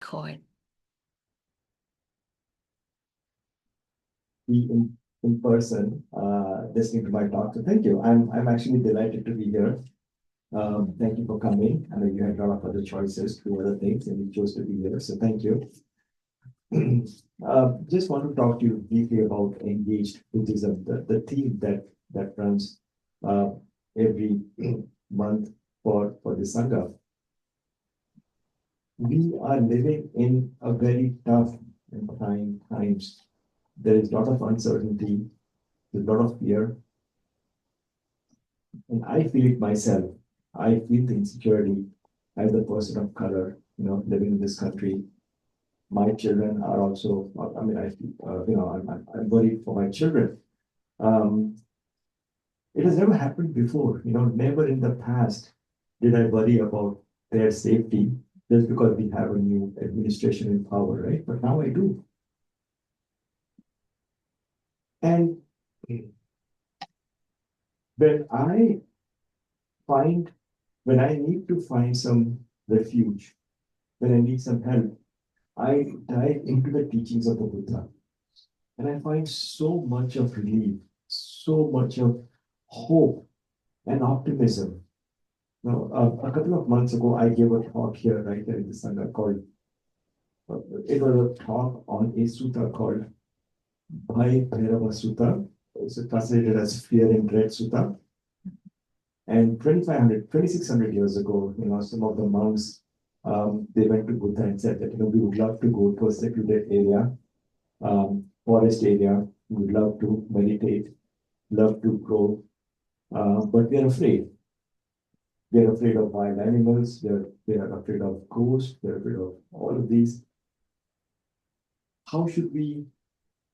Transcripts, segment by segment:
Record. Be in person listening to my talk. So thank you. I'm actually delighted to be here. Thank you for coming. I know you had a lot of other choices to other things, and you chose to be here. So thank you. Just want to talk to you briefly about engaged Buddhism, the theme that runs uh, every month for the Sangha. We are living in a very tough and trying times. There is a lot of uncertainty, there's a lot of fear, and I feel it myself. I feel the insecurity as a person of color, living in this country. My children are also, I mean, I feel, I'm worried for my children. Um, it has never happened before, never in the past did I worry about their safety just because we have a new administration in power, right? But now I do. And when I find, when I need to find some refuge, when I need some help, I dive into the teachings of the Buddha and I find so much of relief, so much of hope and optimism. Now, a couple of months ago, I gave a talk here, right there in the Sangha called, it was a talk on a sutta called Bhai Bhairava Sutta. It's translated as Fear and Dread Sutta. And 2,600 years ago, some of the monks, they went to Buddha and said that, we would love to go to a secluded area, forest area. We would love to meditate, love to grow, but we are afraid. We are afraid of wild animals. They are afraid of ghosts. They're afraid of all of these. How should we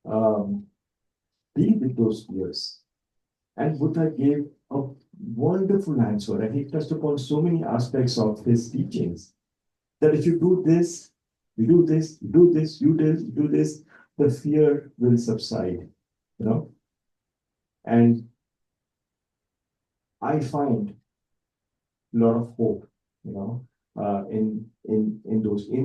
um, deal with those fears? And Buddha gave a wonderful answer, and he touched upon so many aspects of his teachings that if you do this, you do this, you do this, you do this, the fear will subside, you know. And I find a lot of hope, in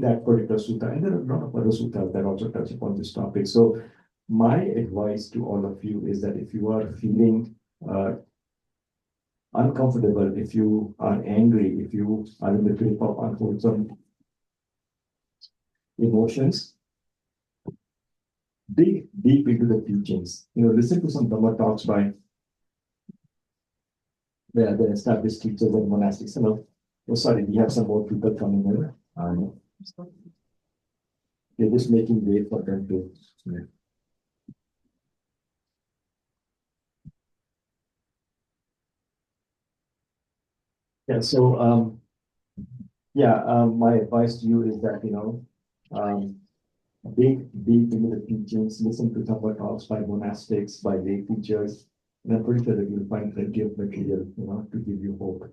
that particular sutta, and there are a lot of other suttas that also touch upon this topic. So my advice to all of you is that if you are feeling uncomfortable, if you are angry, if you are in the grip of unwholesome emotions, dig deep into the teachings. Listen to some Dharma talks by the established teachers and monastics. Oh, sorry, we have some more people coming in. We're just making way for them to. Yeah. So my advice to you is that dig deep into the teachings, listen to Dhamma talks by monastics, by lay teachers, and I'm pretty sure that you'll find plenty of material, to give you hope.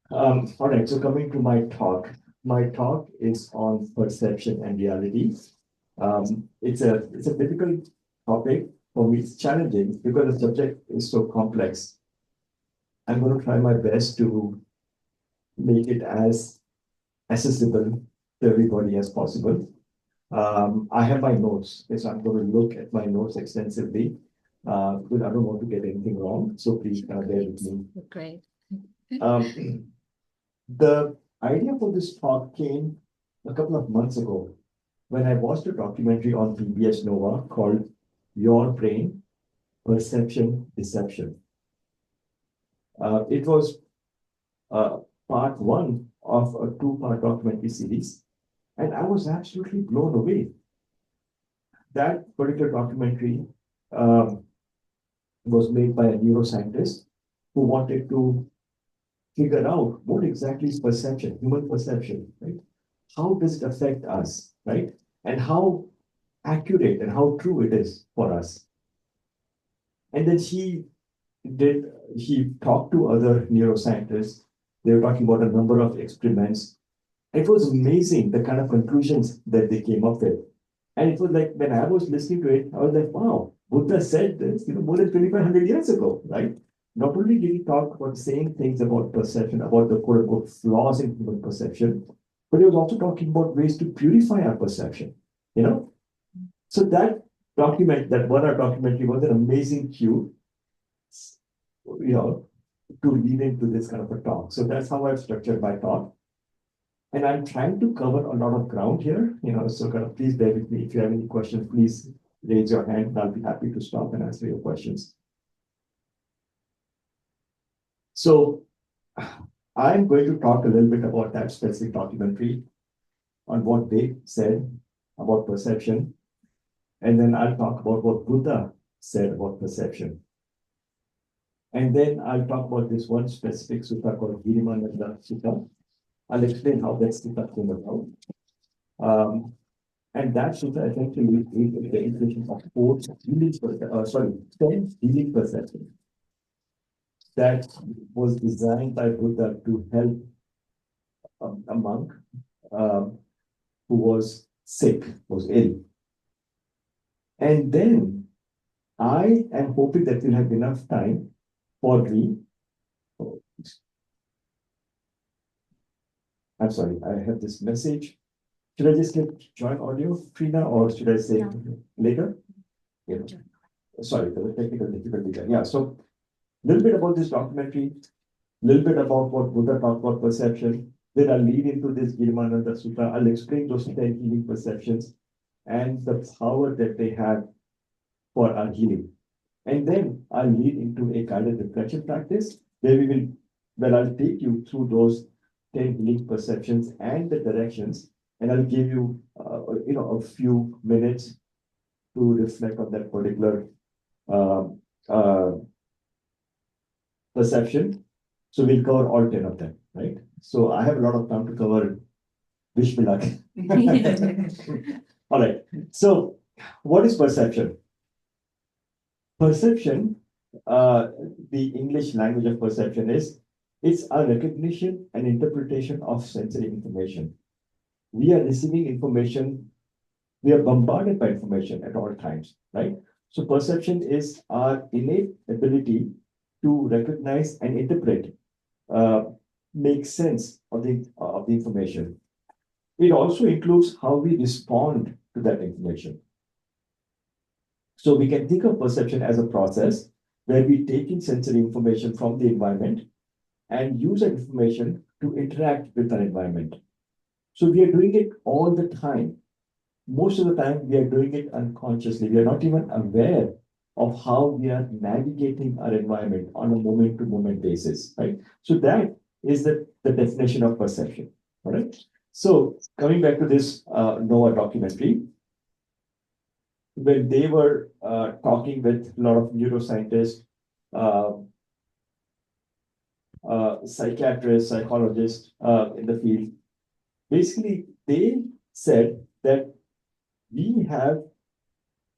All right, so coming to my talk. My talk is on perception and reality. It's a difficult topic for me. It's challenging because the subject is so complex. I'm going to try my best to make it as accessible to everybody as possible. I have my notes, so I'm going to look at my notes extensively because I don't want to get anything wrong. So please bear with me. Great. The idea for this talk came a couple of months ago when I watched a documentary on PBS Nova called Your Brain, Perception, Deception. It was part one of a two-part documentary series, and I was absolutely blown away. That particular documentary was made by a neuroscientist who wanted to figure out what exactly is perception, human perception, right? How does it affect us, right? And how accurate and how true it is for us. And then he talked to other neuroscientists. They were talking about a number of experiments. It was amazing the kind of conclusions that they came up with. And it was like when I was listening to it, I was like, wow, Buddha said this, more than 2,500 years ago, right? Not only did he talk about saying things about perception, about the quote unquote flaws in human perception, but he was also talking about ways to purify our perception, you know. So that document, that 1 hour documentary was an amazing cue, you know, to lead into this kind of a talk. So that's how I've structured my talk. And I'm trying to cover a lot of ground here, you know, so kind of please bear with me. If you have any questions, please raise your hand and I'll be happy to stop and answer your questions. So I'm going to talk a little bit about that specific documentary, on what they said about perception. And then I'll talk about what Buddha said about perception. And then I'll talk about this one specific sutta called Girimananda Sutta. I'll explain how that sutta came about. And that sutta essentially is the definition of 10 healing perceptions that was designed by Buddha to help a monk who was sick, was ill. And then I am hoping that we'll have enough time for me. Oh, I'm sorry, I have this message. Should I just get join audio, Trina, or should I say later? Yeah. Sorry, the technical difficulty there. Yeah, so a little bit about this documentary, a little bit about what Buddha talked about perception. Then I'll lead into this Girimananda Sutta. I'll explain those 10 healing perceptions and the power that they have for our healing. And then I'll lead into a guided reflection practice where I'll take you through those 10 healing perceptions and the directions, and I'll give you, a few minutes to reflect on that particular perception. So we'll cover all 10 of them, right? So I have a lot of time to cover. Wish me luck. All right. So what is perception? Perception, the English language of perception it's a recognition and interpretation of sensory information. We are receiving information, we are bombarded by information at all times, right? So perception is our innate ability to recognize and interpret, make sense of the information. It also includes how we respond to that information. So we can think of perception as a process where we take in sensory information from the environment and use that information to interact with our environment. So we are doing it all the time. Most of the time, we are doing it unconsciously. We are not even aware of how we are navigating our environment on a moment-to-moment basis, right? So that is the definition of perception, all right? So coming back to this Nova documentary, when they were talking with a lot of neuroscientists, psychiatrists, psychologists in the field, basically they said that we have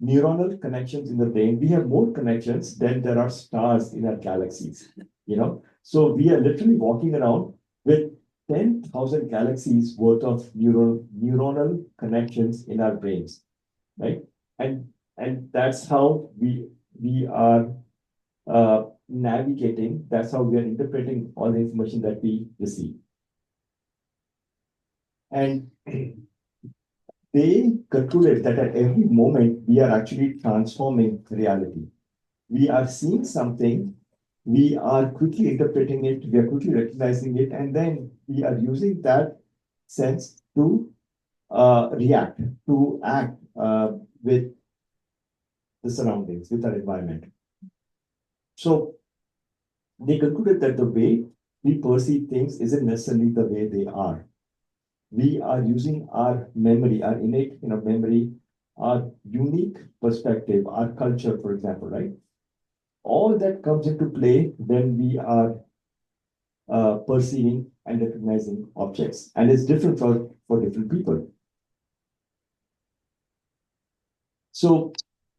neuronal connections in the brain. We have more connections than there are stars in our galaxies, you know? So we are literally walking around with 10,000 galaxies worth of neuronal connections in our brains, right? And that's how we are navigating, that's how we are interpreting all the information that we receive. And they concluded that at every moment, we are actually transforming reality. We are seeing something, we are quickly interpreting it, we are quickly recognizing it, and then we are using that sense to react, to act with the surroundings, with our environment. So they concluded that the way we perceive things isn't necessarily the way they are. We are using our memory, our innate memory, our unique perspective, our culture, for example, right? All that comes into play when we are perceiving and recognizing objects. And it's different for different people. So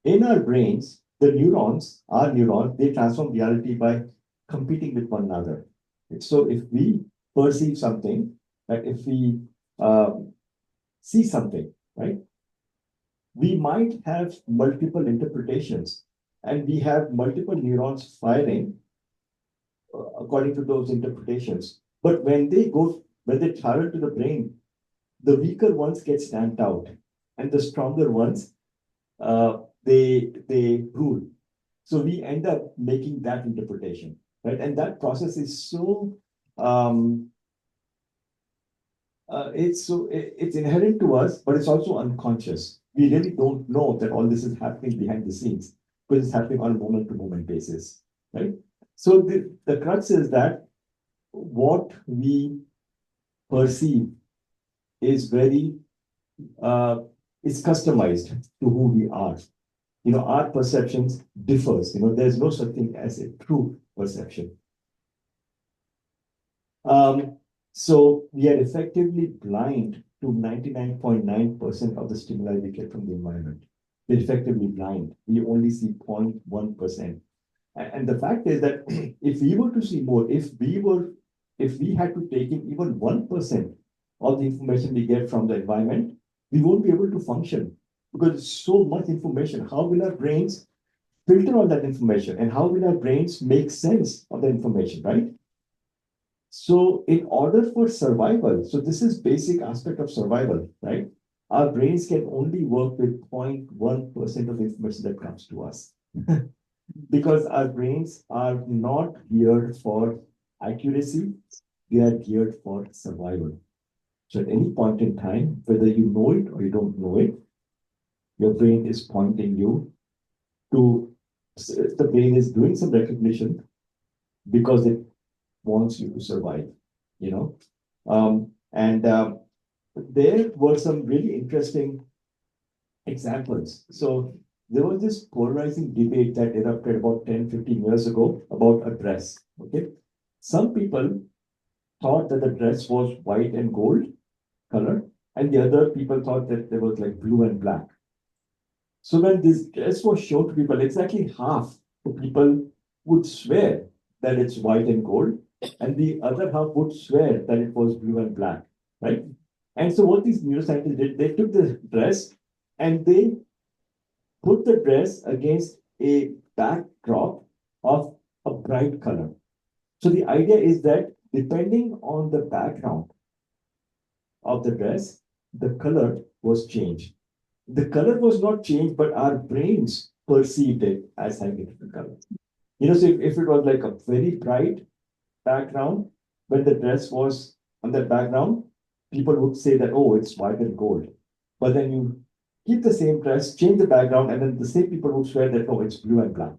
in our brains, the neurons, our neurons, they transform reality by competing with one another. So if we perceive something, like if we see something, right? We might have multiple interpretations and we have multiple neurons firing according to those interpretations. But when they travel to the brain, the weaker ones get stamped out, and the stronger ones, they rule. So we end up making that interpretation, right? And that process is so um, it's inherent to us, but it's also unconscious. We really don't know that all this is happening behind the scenes because it's happening on a moment-to-moment basis, right? So the crux is that what we perceive is very is customized to who we are. Our perceptions differs. There's no such thing as a true perception. So we are effectively blind to 99.9% of the stimuli we get from the environment. We're effectively blind. We only see 0.1%. And the fact is that if we were to see more, if we had to take in even 1% of the information we get from the environment, we won't be able to function because it's so much information. How will our brains filter all that information? And how will our brains make sense of the information, right? So in order for survival, so this is basic aspect of survival, right? Our brains can only work with 0.1% of information that comes to us. Because our brains are not geared for accuracy, they are geared for survival. So at any point in time, whether you know it or you don't know it, your brain is pointing you to, the brain is doing some recognition because it wants you to survive, you know. And there were some really interesting examples. So there was this polarizing debate that erupted about 10, 15 years ago about a dress. Okay. Some people thought that the dress was white and gold color, and the other people thought that there was like blue and black. So when this dress was shown to people, exactly half the people would swear that it's white and gold, and the other half would swear that it was blue and black, right? And so what these neuroscientists did, they took the dress and they put the dress against a backdrop of a bright color. So the idea is that depending on the background of the dress, the color was changed. The color was not changed, but our brains perceived it as having a different color. So if it was like a very bright background, when the dress was on that background, people would say that, oh, it's white and gold. But then you keep the same dress, change the background, and then the same people would swear that, oh, it's blue and black.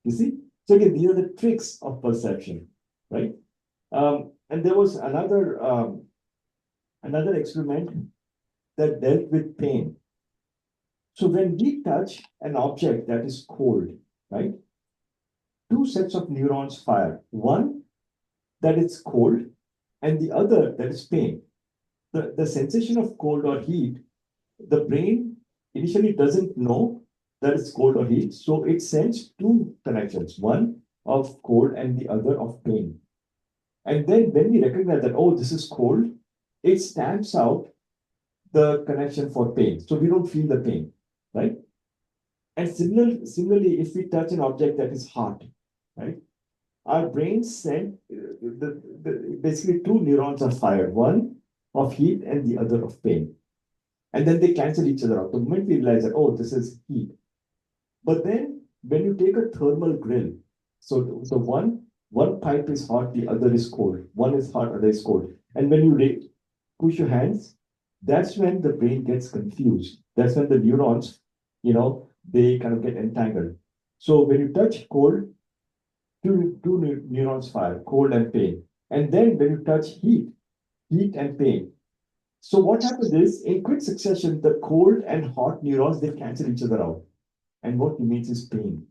You see? So again, these are the tricks of perception, right? And there was another experiment that dealt with pain. So when we touch an object that is cold, right? Two sets of neurons fire. One that it's cold, and the other that is pain. The sensation of cold or heat, the brain initially doesn't know that it's cold or heat, so it sends two connections, one of cold and the other of pain. And then when we recognize that, oh, this is cold, it stamps out the connection for pain. So we don't feel the pain, right? And similarly, if we touch an object that is hot, right? Our brains send basically two neurons are fired, one of heat and the other of pain. And then they cancel each other out. The moment we realize that, oh, this is heat. But then when you take a thermal grill, so the one pipe is hot, the other is cold. One is hot, other is cold. And when you push your hands, that's when the brain gets confused. That's when the neurons, they kind of get entangled. So when you touch cold, two neurons fire, cold and pain. And then when you touch heat and pain. So what happens is, in quick succession, the cold and hot neurons, they cancel each other out. And what remains is pain.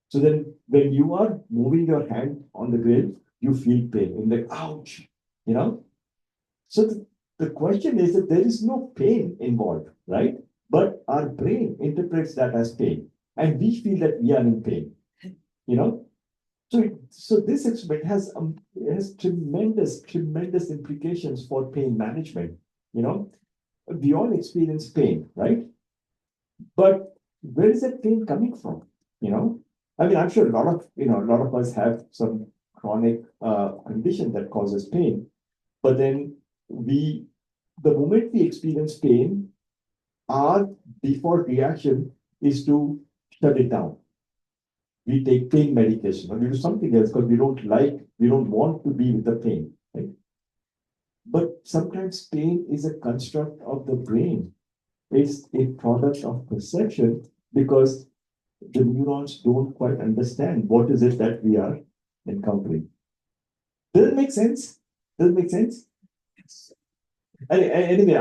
So then when you are moving your hand on the grill, you feel pain. You're like, ouch, you know? So the question is that there is no pain involved, right? But our brain interprets that as pain. And we feel that we are in pain, you know? So this experiment has tremendous implications for pain management. We all experience pain, right? But where is that pain coming from? I mean, I'm sure a lot of us have some chronic condition that causes pain, but then we the moment we experience pain, our default reaction is to shut it down. We take pain medication or we do something else because we don't want to be with the pain. Right? But sometimes pain is a construct of the brain. It's a product of perception because the neurons don't quite understand what is it that we are encountering. Does it make sense? Does it make sense? Anyway,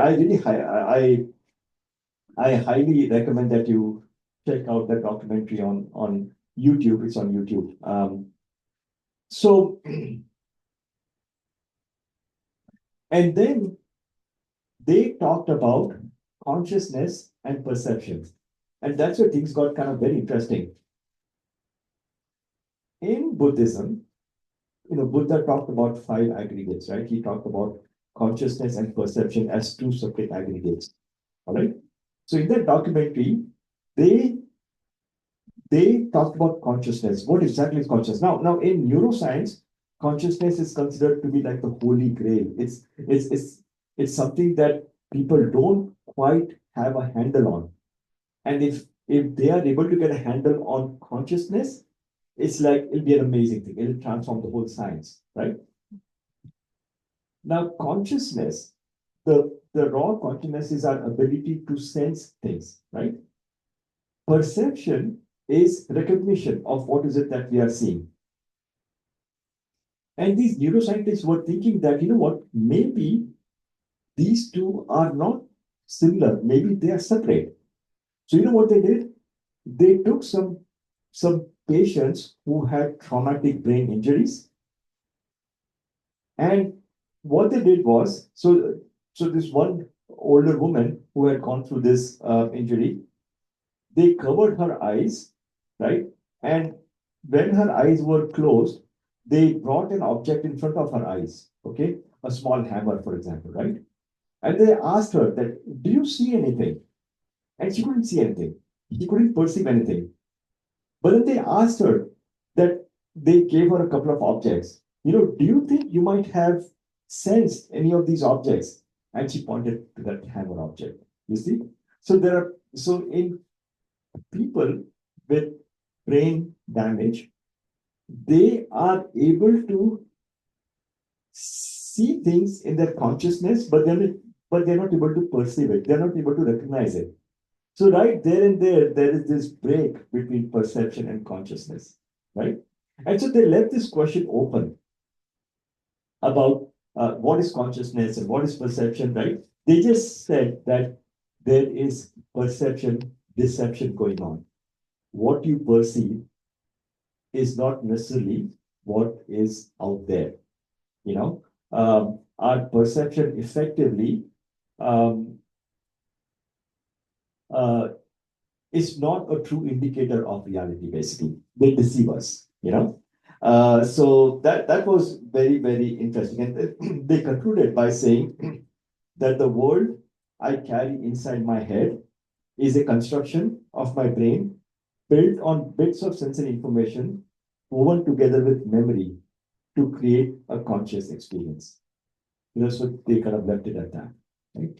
I highly recommend that you check out that documentary on YouTube. It's on YouTube. So, and then they talked about consciousness and perception. And that's where things got kind of very interesting. In Buddhism, Buddha talked about five aggregates, right? He talked about consciousness and perception as two separate aggregates. All right. So in that documentary, they they talked about consciousness. What exactly is consciousness? Now in neuroscience, consciousness is considered to be like the holy grail. It's something that people don't quite have a handle on. And if they are able to get a handle on consciousness, it's like it'll be an amazing thing. It'll transform the whole science, right? Now, consciousness, the raw consciousness is our ability to sense things, right? Perception is recognition of what is it that we are seeing. And these neuroscientists were thinking that, you know what, maybe these two are not similar, maybe they are separate. So you know what they did? They took some patients who had traumatic brain injuries, and what they did was, so this one older woman who had gone through this injury, they covered her eyes, right? And when her eyes were closed, they brought an object in front of her eyes, okay? A small hammer, for example, right? And they asked her that, do you see anything? And she couldn't see anything. She couldn't perceive anything. But then they asked her that they gave her a couple of objects. Do you think you might have sensed any of these objects? And she pointed to that hammer object. You see? So in people with brain damage, they are able to see things in their consciousness, but they're not able to perceive it. They're not able to recognize it. So right there and there is this break between perception and consciousness, right? And so they left this question open about what is consciousness and what is perception, right? They just said that there is perception, deception going on. What you perceive is not necessarily what is out there. Our perception effectively is not a true indicator of reality, basically. They deceive us. So that was very, very interesting. And they concluded by saying that the world I carry inside my head is a construction of my brain built on bits of sensory information woven together with memory to create a conscious experience. So they kind of left it at that, right?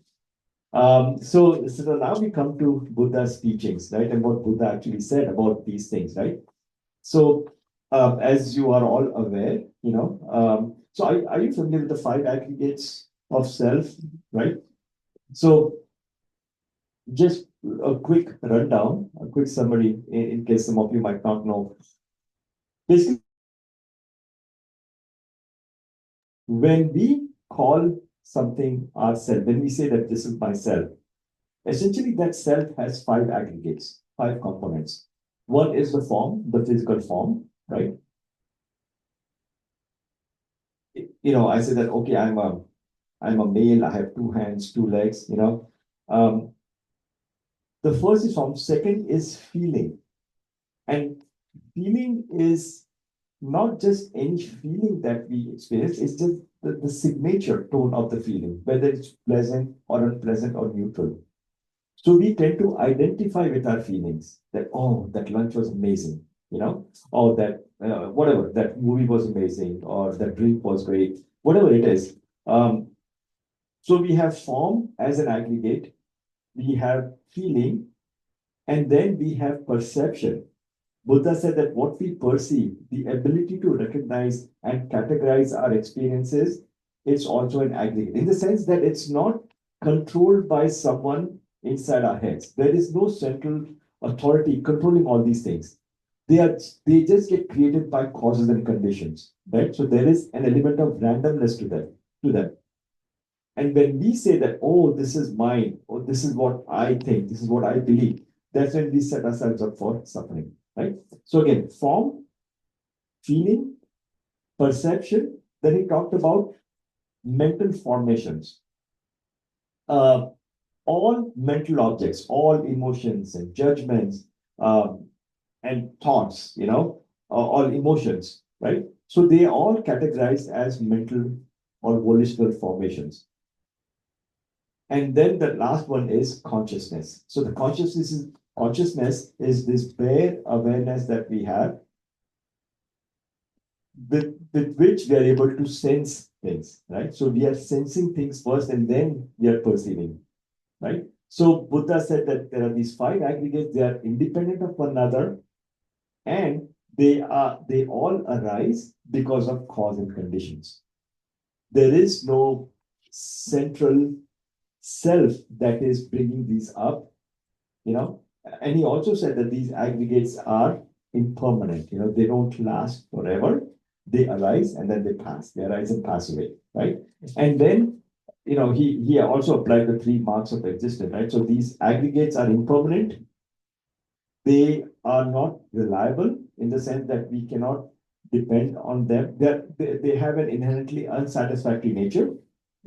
So now we come to Buddha's teachings, right? And what Buddha actually said about these things, right? So as you are all aware, so are you familiar with the five aggregates of self, right? So just a quick rundown, a quick summary in case some of you might not know. Basically, when we call something ourself, when we say that this is myself, essentially that self has five aggregates, five components. One is the form, the physical form, right? I say that, okay, I'm a male, I have two hands, two legs, The first is form, second is feeling. And feeling is not just any feeling that we experience, it's just the signature tone of the feeling, whether it's pleasant or unpleasant or neutral. So we tend to identify with our feelings that, oh, that lunch was amazing, or that, whatever, that movie was amazing, or that drink was great, whatever it is. So we have form as an aggregate, we have feeling, and then we have perception. Buddha said that what we perceive, the ability to recognize and categorize our experiences, it's also an aggregate in the sense that it's not controlled by someone inside our heads. There is no central authority controlling all these things. They just get created by causes and conditions, right? So there is an element of randomness to them. And when we say that, oh, this is mine, or this is what I think, this is what I believe, that's when we set ourselves up for suffering, right? So again, form, feeling, perception. Then he talked about mental formations. Uh, all mental objects, all emotions and judgments and thoughts, all emotions, right? So they are all categorized as mental or volitional formations. And then the last one is consciousness. So the consciousness is this bare awareness that we have with which we are able to sense things, right? So we are sensing things first and then we are perceiving, right? So Buddha said that there are these five aggregates, they are independent of one another, and they all arise because of cause and conditions. There is no central self that is bringing these up, you know. And he also said that these aggregates are impermanent, they don't last forever. They arise and then they pass. They arise and pass away, right? And then, he also applied the three marks of existence, right? So these aggregates are impermanent. They are not reliable in the sense that we cannot depend on them. They have an inherently unsatisfactory nature,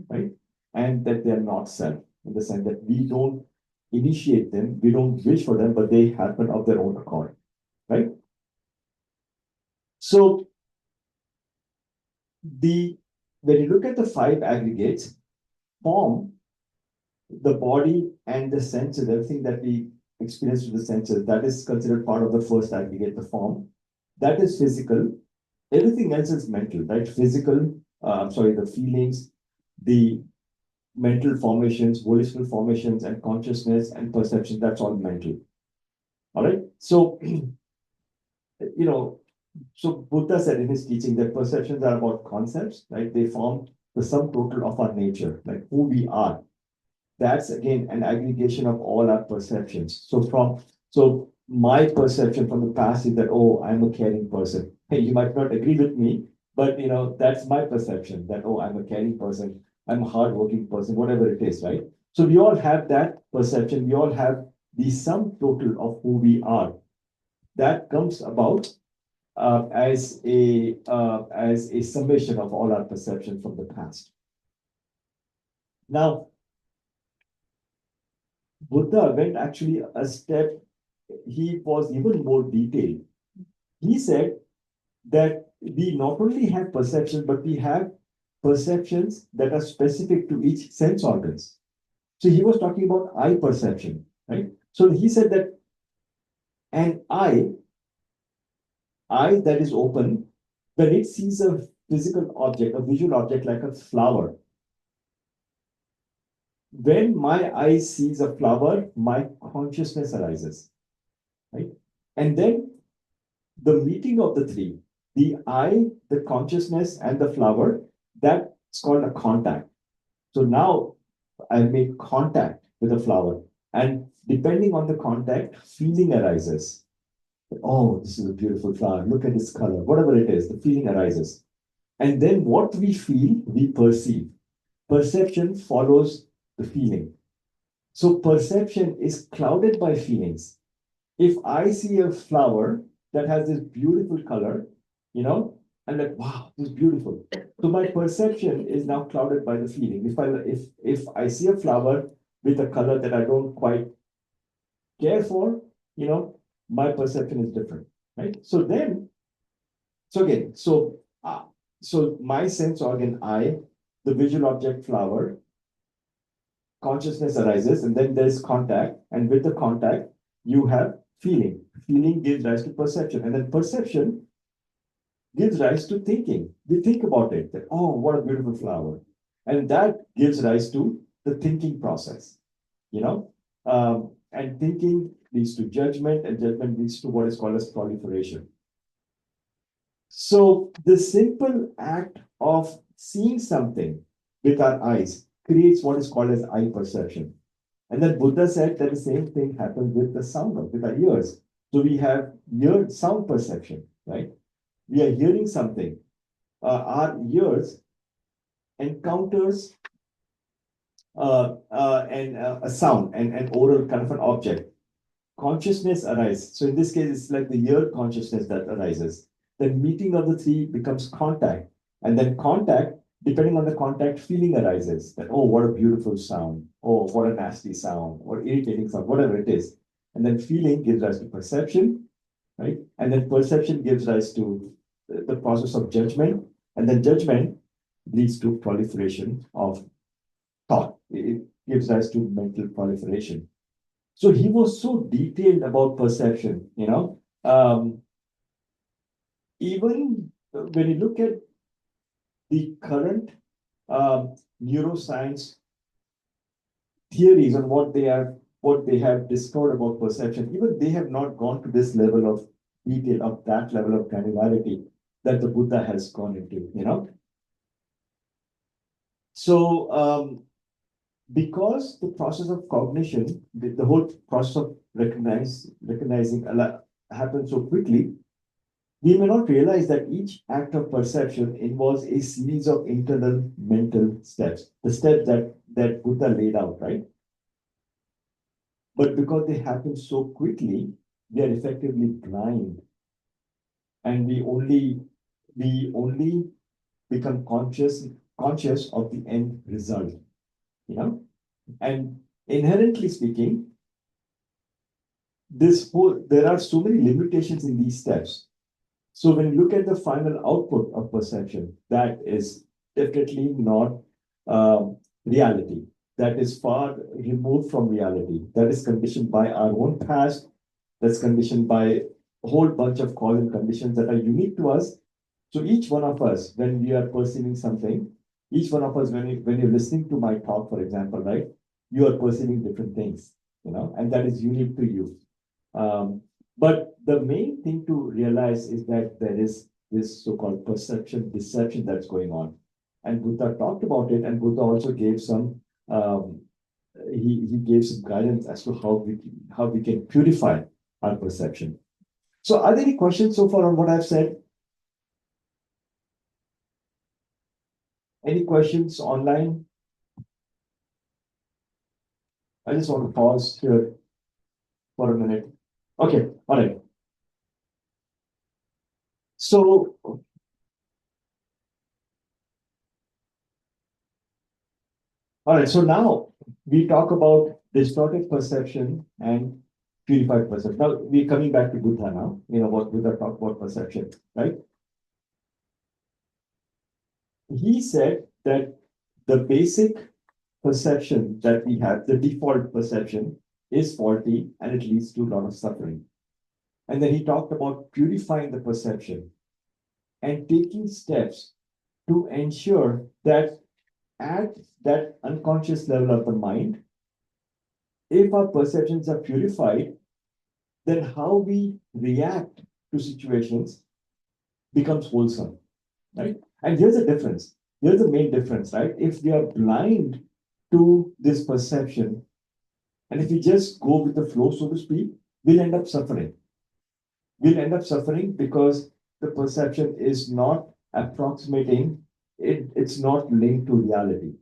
right? And that they're not self in the sense that we don't initiate them, we don't wish for them, but they happen of their own accord, right? So when you look at the five aggregates, form, the body and the senses, everything that we experience with the senses, that is considered part of the first aggregate, the form. That is physical. Everything else is mental, right? Physical, the feelings, the mental formations, volitional formations, and consciousness and perception, that's all mental. All right. So, so Buddha said in his teaching that perceptions are about concepts, right? They form the sum total of our nature, like who we are. That's again an aggregation of all our perceptions. So my perception from the past is that, oh, I'm a caring person. Hey, you might not agree with me, but that's my perception that, oh, I'm a caring person, I'm a hardworking person, whatever it is, right? So we all have that perception. We all have the sum total of who we are. That comes about as a summation of all our perceptions from the past. Now, Buddha went actually a step, he was even more detailed. He said that we not only have perceptions, but we have perceptions that are specific to each sense organs. So he was talking about eye perception, right? So he said that an eye that is open, when it sees a physical object, a visual object like a flower, when my eye sees a flower, my consciousness arises, right? And then the meeting of the three, the eye, the consciousness, and the flower, that's called a contact. So now I make contact with the flower, and depending on the contact, feeling arises. Oh, this is a beautiful flower. Look at its color. Whatever it is, the feeling arises. And then what we feel, we perceive. Perception follows the feeling. So perception is clouded by feelings. If I see a flower that has this beautiful color, I'm like, wow, this is beautiful. So my perception is now clouded by the feeling. If I see a flower with a color that I don't quite care for, my perception is different, right? So my sense organ, eye, the visual object flower, consciousness arises, and then there's contact, and with the contact, you have feeling. Feeling gives rise to perception, and then perception gives rise to thinking. We think about it, that, oh, what a beautiful flower. And that gives rise to the thinking process, you know. And thinking leads to judgment, and judgment leads to what is called as proliferation. So the simple act of seeing something with our eyes creates what is called as eye perception. And then Buddha said that the same thing happens with the sound of with our ears. So we have ear sound perception, right? We are hearing something. Our ears encounters a sound and an oral kind of an object. Consciousness arises. So in this case, it's like the ear consciousness that arises. The meeting of the three becomes contact. And then contact, depending on the contact, feeling arises. That, oh, what a beautiful sound. Oh, what a nasty sound, or irritating sound, whatever it is. And then feeling gives rise to perception, right? And then perception gives rise to the process of judgment. And then judgment leads to proliferation of thought. It gives rise to mental proliferation. So he was so detailed about perception, you know. Even when you look at the current neuroscience theories on what they have discovered about perception, even they have not gone to this level of detail, of that level of granularity that the Buddha has gone into, you know. So because the process of cognition, the whole process of recognizing happens so quickly, we may not realize that each act of perception involves a series of internal mental steps, the steps that Buddha laid out, right? But because they happen so quickly, we are effectively blind, and we only become conscious of the end result, you know. And inherently speaking, there are so many limitations in these steps. So when you look at the final output of perception, that is definitely not reality. That is far removed from reality. That is conditioned by our own past. That's conditioned by a whole bunch of causal conditions that are unique to us. So each one of us, when we are perceiving something, each one of us, when you're listening to my talk, for example, right, you are perceiving different things, you know, and that is unique to you. But the main thing to realize is that there is this so-called perception deception that's going on. And Buddha talked about it, and Buddha also gave some he gave some guidance as to how we can purify our perception. So are there any questions so far on what I've said? Any questions online? I just want to pause here for a minute. Okay, all right. So all right, so now we talk about distorted perception and purified perception. Now we're coming back to Buddha now, you know, what Buddha talked about perception, right? He said that the basic perception that we have, the default perception, is faulty and it leads to a lot of suffering. And then he talked about purifying the perception and taking steps to ensure that at that unconscious level of the mind, if our perceptions are purified, then how we react to situations becomes wholesome, right? And here's the difference. Here's the main difference, right? If we are blind to this perception, and if we just go with the flow, so to speak, we'll end up suffering. We'll end up suffering because the perception is not approximating, it's not linked to reality.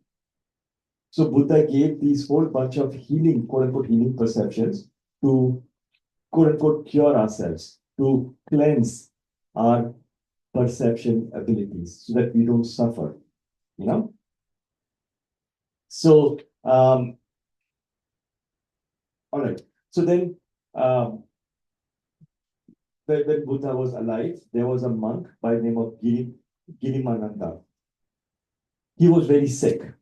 So Buddha gave these whole bunch of healing, quote unquote, healing perceptions to quote unquote cure ourselves, to cleanse our perception abilities so that we don't suffer, you know? So, all right. So then, when Buddha was alive, there was a monk by the name of Girimananda. He was very sick.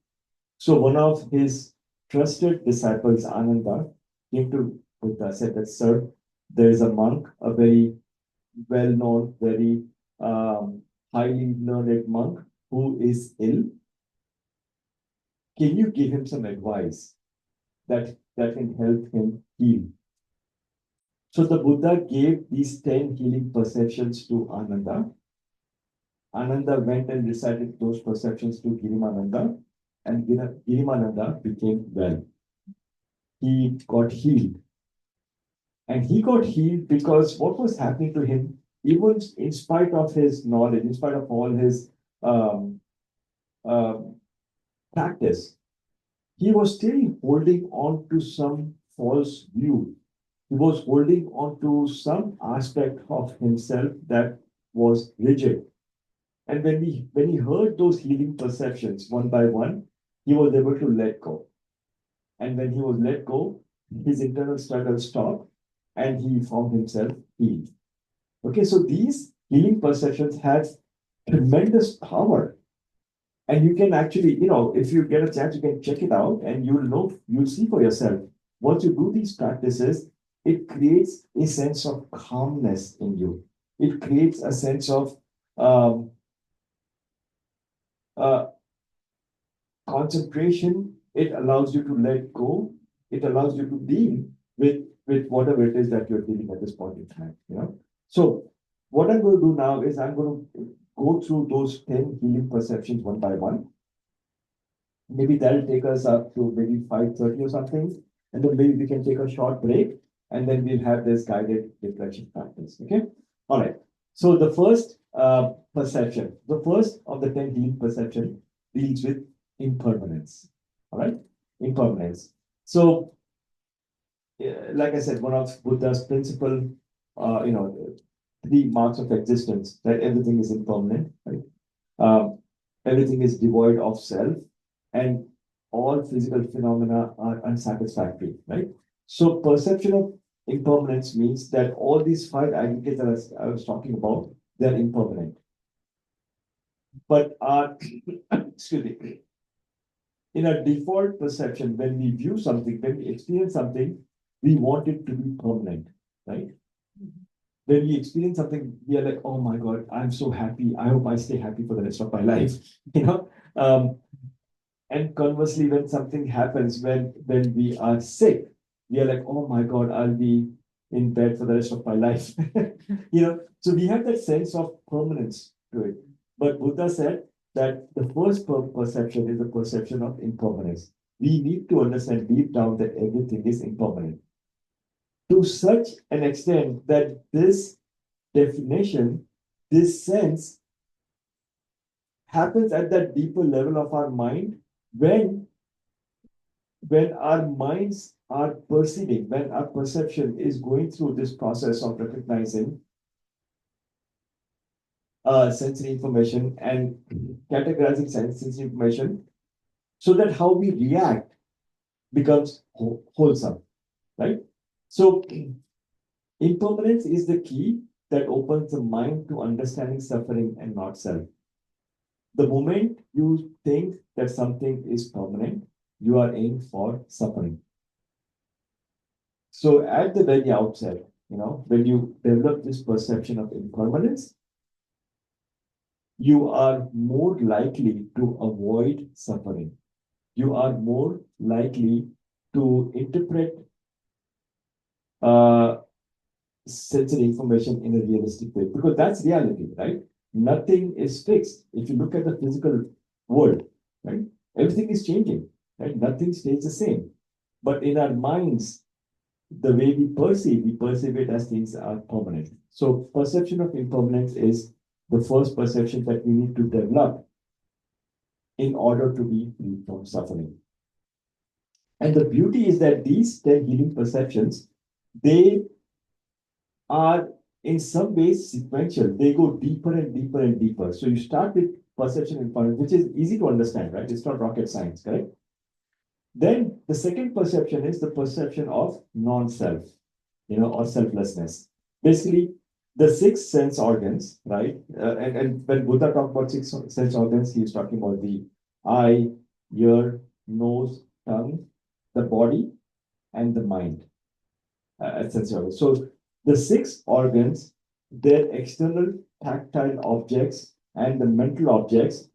So one of his trusted disciples, Ananda, came to Buddha, said that, sir, there is a monk, a very well-known, very, highly learned monk who is ill. can you give him some advice that can help him heal? So the Buddha gave these 10 healing perceptions to Ananda. Ananda went and recited those perceptions to Girimananda, and Girimananda became well. He got healed. And he got healed because what was happening to him, even in spite of his knowledge, in spite of all his um, um, practice, he was still holding on to some false view. He was holding on to some aspect of himself that was rigid. And when he heard those healing perceptions one by one, he was able to let go. And when he was let go, his internal struggle stopped and he found himself healed. Okay, so these healing perceptions have tremendous power. And you can actually, if you get a chance, you can check it out and you'll see for yourself. Once you do these practices, it creates a sense of calmness in you. It creates a sense of um, uh, concentration. It allows you to let go. It allows you to deal with whatever it is that you're dealing at this point in time. So what I'm going to do now is I'm going to go through those 10 healing perceptions one by one. Maybe that'll take us up to maybe 5:30 or something. And then maybe we can take a short break and then we'll have this guided reflection practice. Okay. All right. So the first perception, the first of the 10 healing perception deals with impermanence. All right. Impermanence. So, like I said, one of Buddha's principle, uh, you know, 3 marks of existence, that everything is impermanent, right? Um, everything is devoid of self, and all physical phenomena are unsatisfactory, right? So perception of impermanence means that all these 5 identities that I was talking about, they're impermanent. But our, excuse me, in our default perception, when we view something, when we experience something, we want it to be permanent, right? When we experience something, we are like, oh my God, I'm so happy. I hope I stay happy for the rest of my life. You know, um, and conversely, when something happens, when we are sick, we are like, oh my God, I'll be in bed for the rest of my life. So we have that sense of permanence to it. But Buddha said that the first perception is the perception of impermanence. We need to understand deep down that everything is impermanent to such an extent that this definition, this sense happens at that deeper level of our mind when our minds are perceiving, when our perception is going through this process of recognizing sensory information and categorizing sensory information, so that how we react becomes wholesome, right? So impermanence is the key that opens the mind to understanding suffering and not self. The moment you think that something is permanent, you are in for suffering. So at the very outset, when you develop this perception of impermanence, you are more likely to avoid suffering. You are more likely to interpret uh, sensory information in a realistic way, because that's reality, right? Nothing is fixed. If you look at the physical world, right, everything is changing, right? Nothing stays the same. But in our minds, the way we perceive it as things are permanent. So perception of impermanence is the first perception that we need to develop in order to be free from suffering. And the beauty is that these 10 healing perceptions, they are in some ways sequential. They go deeper and deeper and deeper. So you start with perception impermanence, which is easy to understand, right? It's not rocket science, correct? Then the second perception is the perception of non-self, or selflessness. Basically, the 6 sense organs, right? And when Buddha talked about 6 sense organs, he's talking about the eye, ear, nose, tongue, the body, and the mind. Sense organs. So the 6 organs, their external tactile objects and the mental objects,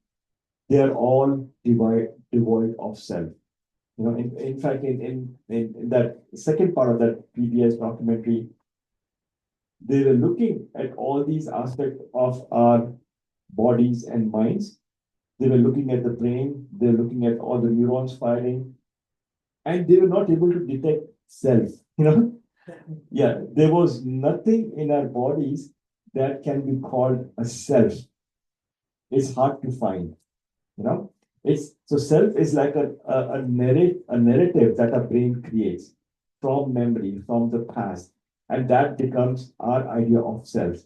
they are all devoid of self. In fact, in that second part of that PBS documentary, they were looking at all these aspects of our bodies and minds. They were looking at the brain, they were looking at all the neurons firing, and they were not able to detect self. Yeah, there was nothing in our bodies that can be called a self. It's hard to find. you know it's so self is like a narrative that our brain creates from memory, from the past, and that becomes our idea of self.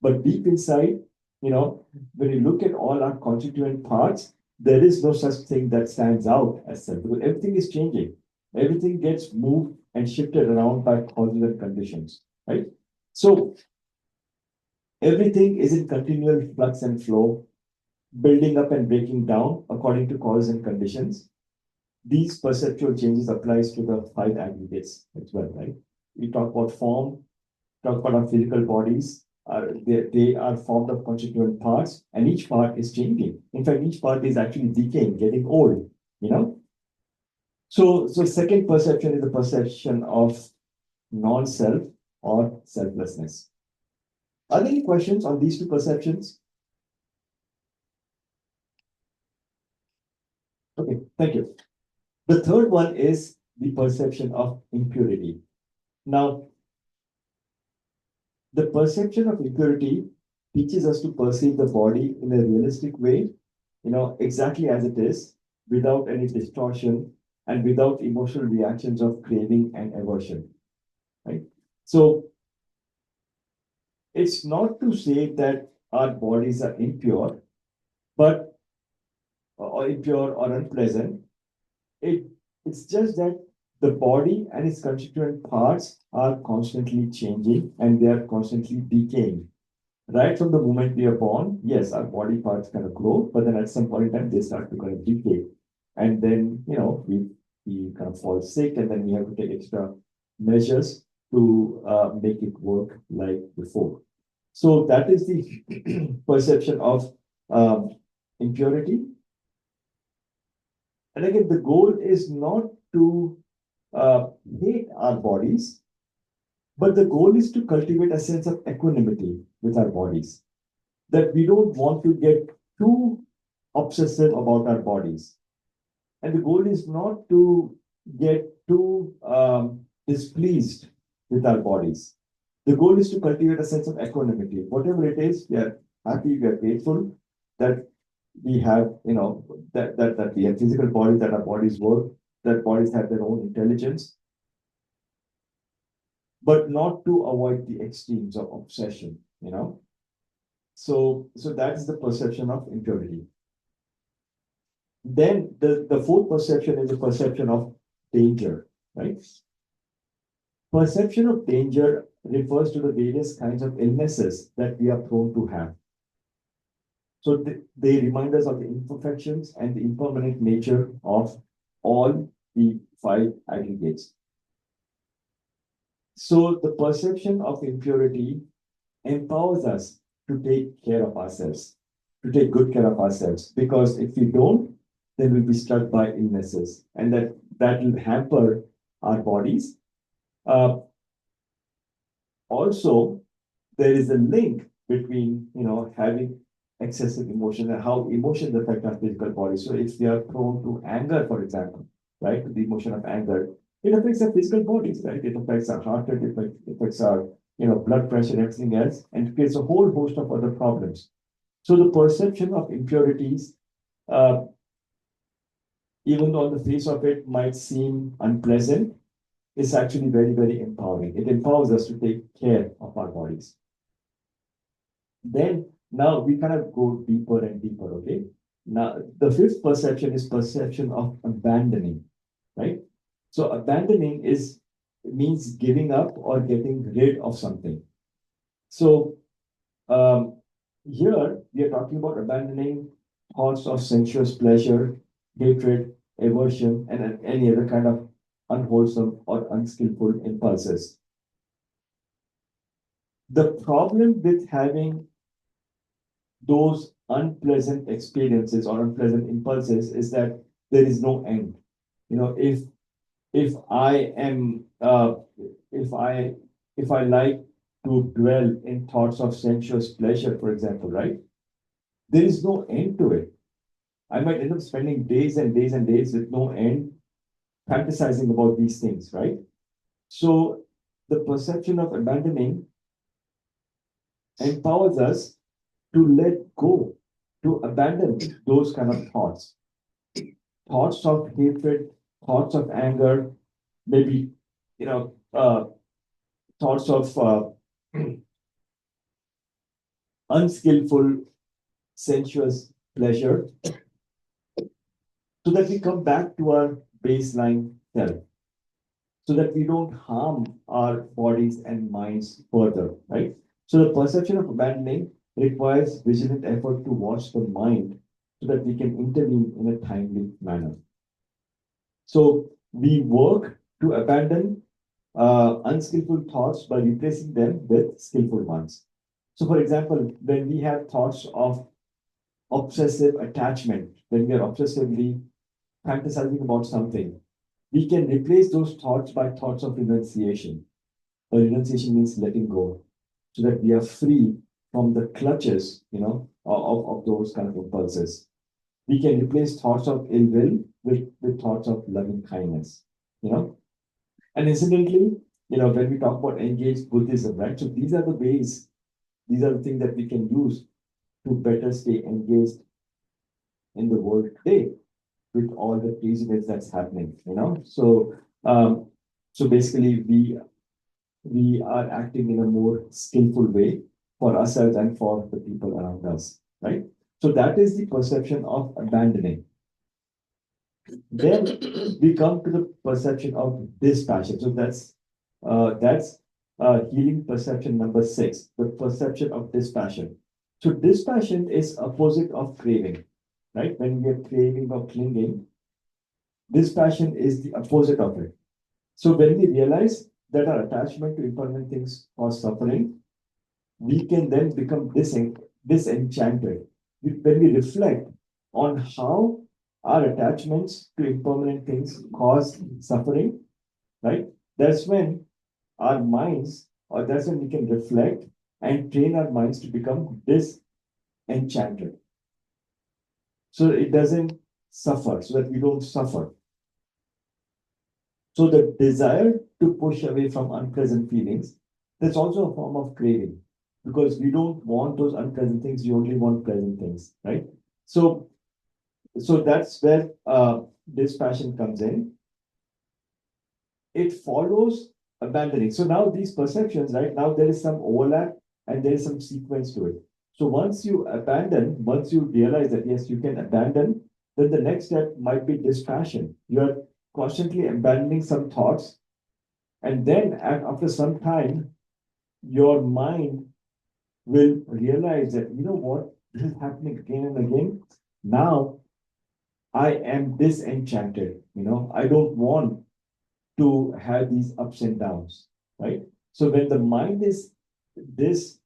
But deep inside, you know when you look at all our constituent parts, there is no such thing that stands out as self, because everything is changing. Everything gets moved and shifted around by causes and conditions, right? So everything is in continual flux and flow, building up and breaking down according to causes and conditions. These perceptual changes applies to the five aggregates as well, right? We talk about form, talk about our physical bodies. They are formed of constituent parts, and each part is changing. In fact, each part is actually decaying, getting old. You know. So second perception is the perception of non-self or selflessness. Are there any questions on these two perceptions? Okay, thank you. The third one is the perception of impurity. Now, the perception of impurity teaches us to perceive the body in a realistic way, exactly as it is, without any distortion and without emotional reactions of craving and aversion, right? So it's not to say that our bodies are impure, but or impure or unpleasant. It it's just that the body and its constituent parts are constantly changing and they are constantly decaying. Right from the moment we are born, yes, our body parts kind of grow, but then at some point in time they start to kind of decay. And then, we kind of fall sick, and then we have to take extra measures to make it work like before. So that is the perception of impurity. And again, the goal is not to hate our bodies, but the goal is to cultivate a sense of equanimity with our bodies. That we don't want to get too obsessive about our bodies. And the goal is not to get too displeased with our bodies. The goal is to cultivate a sense of equanimity. Whatever it is, we are happy, we are grateful that we have, that we have physical bodies, that our bodies work, that bodies have their own intelligence, but not to avoid the extremes of obsession. So that is the perception of impurity. Then the fourth perception is the perception of danger, right? Perception of danger refers to the various kinds of illnesses that we are prone to have. So they remind us of the imperfections and the impermanent nature of all the five aggregates. So the perception of impurity empowers us to take care of ourselves, to take good care of ourselves, because if we don't, then we'll be struck by illnesses, and that will hamper our bodies. Also, there is a link between having excessive emotion and how emotions affect our physical body. So if we are prone to anger, for example, right, the emotion of anger, it affects our physical bodies, right? It affects our heart rate, it affects our blood pressure and everything else, and creates a whole host of other problems. So the perception of impurities, uh, even though on the face of it might seem unpleasant, is actually very, very empowering. It empowers us to take care of our bodies. Then now we kind of go deeper and deeper, okay? Now, the fifth perception is perception of abandoning, right? So abandoning means giving up or getting rid of something. So here we are talking about abandoning thoughts of sensuous pleasure, hatred, aversion, and any other kind of unwholesome or unskillful impulses. The problem with having those unpleasant experiences or unpleasant impulses is that there is no end. If I am if I if I like to dwell in thoughts of sensuous pleasure, for example, right? There is no end to it. I might end up spending days and days and days with no end fantasizing about these things, right? So the perception of abandoning empowers us to let go, to abandon those kind of thoughts. Thoughts of hatred, thoughts of anger, maybe, thoughts of unskillful, sensuous pleasure, so that we come back to our baseline self, so that we don't harm our bodies and minds further, right? So the perception of abandoning requires vigilant effort to watch the mind so that we can intervene in a timely manner. So we work to abandon unskillful thoughts by replacing them with skillful ones. So, for example, when we have thoughts of obsessive attachment, when we are obsessively fantasizing about something, we can replace those thoughts by thoughts of renunciation. Renunciation means letting go, so that we are free from the clutches, of those kind of impulses. We can replace thoughts of ill will with thoughts of loving kindness, you know. And incidentally, when we talk about engaged Buddhism, right? So these are the ways, these are the things that we can use to better stay engaged in the world today with all the craziness that's happening. So basically we are acting in a more skillful way for ourselves and for the people around us, right? So that is the perception of abandoning. Then we come to the perception of dispassion. So that's healing perception number 6, the perception of dispassion. So dispassion is opposite of craving, right? When we are craving or clinging, dispassion is the opposite of it. So when we realize that our attachment to impermanent things cause suffering, we can then become disenchanted. When we reflect on how our attachments to impermanent things cause suffering, right? That's when our minds, or that's when we can reflect and train our minds to become disenchanted. So it doesn't suffer, so that we don't suffer. So the desire to push away from unpleasant feelings, that's also a form of craving, because we don't want those unpleasant things, we only want pleasant things, right? So that's where dispassion comes in. It follows abandoning. So now these perceptions, right now there is some overlap and there is some sequence to it. So once you realize that yes, you can abandon, then the next step might be dispassion. You are constantly abandoning some thoughts, and then after some time, your mind will realize that, you know what, this is happening again and again. Now I am disenchanted. I don't want to have these ups and downs, right? So when the mind is this,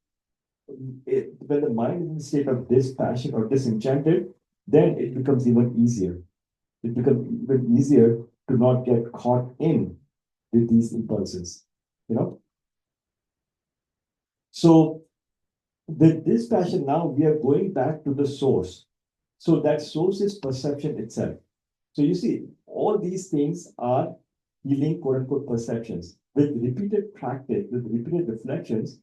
when the mind is in the state of dispassion or disenchanted, then it becomes even easier. It becomes even easier to not get caught in with these impulses, you know. So with dispassion, now we are going back to the source. So that source is perception itself. So you see, all these things are healing, quote unquote, perceptions. With repeated practice, with repeated reflections,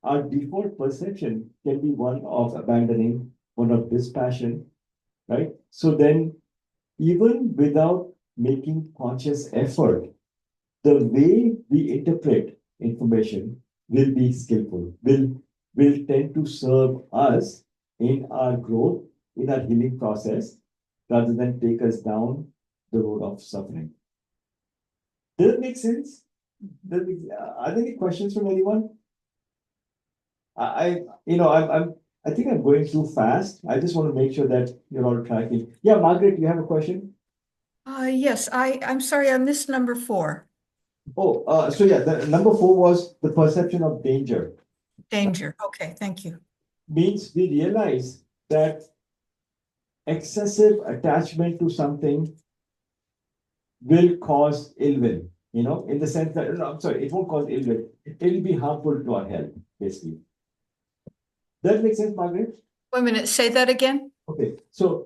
our default perception can be one of abandoning, one of dispassion, right? So then, even without making conscious effort, the way we interpret information will be skillful, will tend to serve us in our growth, in our healing process, rather than take us down the road of suffering. Does it make sense? Are there any questions from anyone? I think I'm going too fast. I just want to make sure that you're all tracking. Yeah, Margaret, you have a question? Yes, I'm sorry, I missed number 4. So yeah, the number 4 was the perception of danger. Danger. Okay, thank you. Means we realize that excessive attachment to something will cause ill will, in the sense that, no, I'm sorry, it won't cause ill will. It will be harmful to our health, basically. Does that make sense, Margaret? Wait a minute, say that again? Okay, so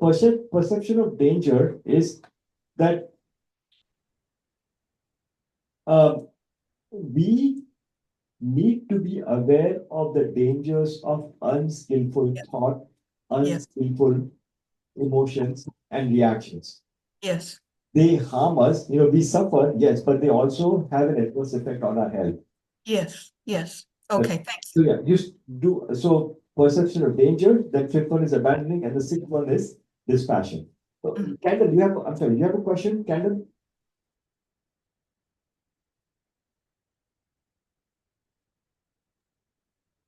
perception of danger is that we need to be aware of the dangers of unskillful thought, Yes, unskillful emotions, and reactions. yes, They harm us, we suffer, yes, but they also have an adverse effect on our health. yes, yes. Okay, thank So you. yeah, just do so perception of danger, that fifth one is abandoning, and the sixth one is dispassion. So, Mhm. Candle, I'm sorry, you have a question, Candle?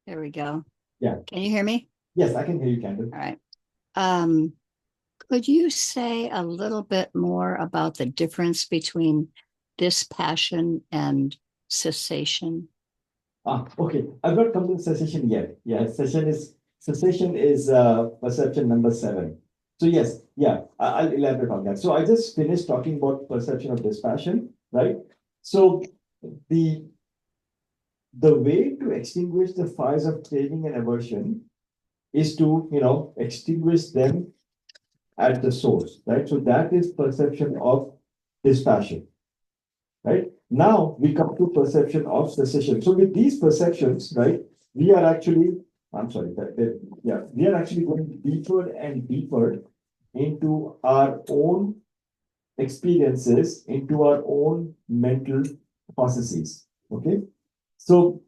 There we go. Yeah. Can you hear me? Yes, I can hear you, Candle. All right. Could you say a little bit more about the difference between dispassion and cessation? Okay. I've not come to cessation yet. Yeah, cessation is perception number 7. So yes, yeah, I'll elaborate on that. So I just finished talking about perception of dispassion, right? So the the way to extinguish the fires of craving and aversion is to, extinguish them at the source, right? So that is perception of dispassion, right? Now we come to perception of cessation. So with these perceptions, right, we are actually, I'm sorry, we are actually going deeper and deeper into our own experiences, into our own mental processes. Okay. So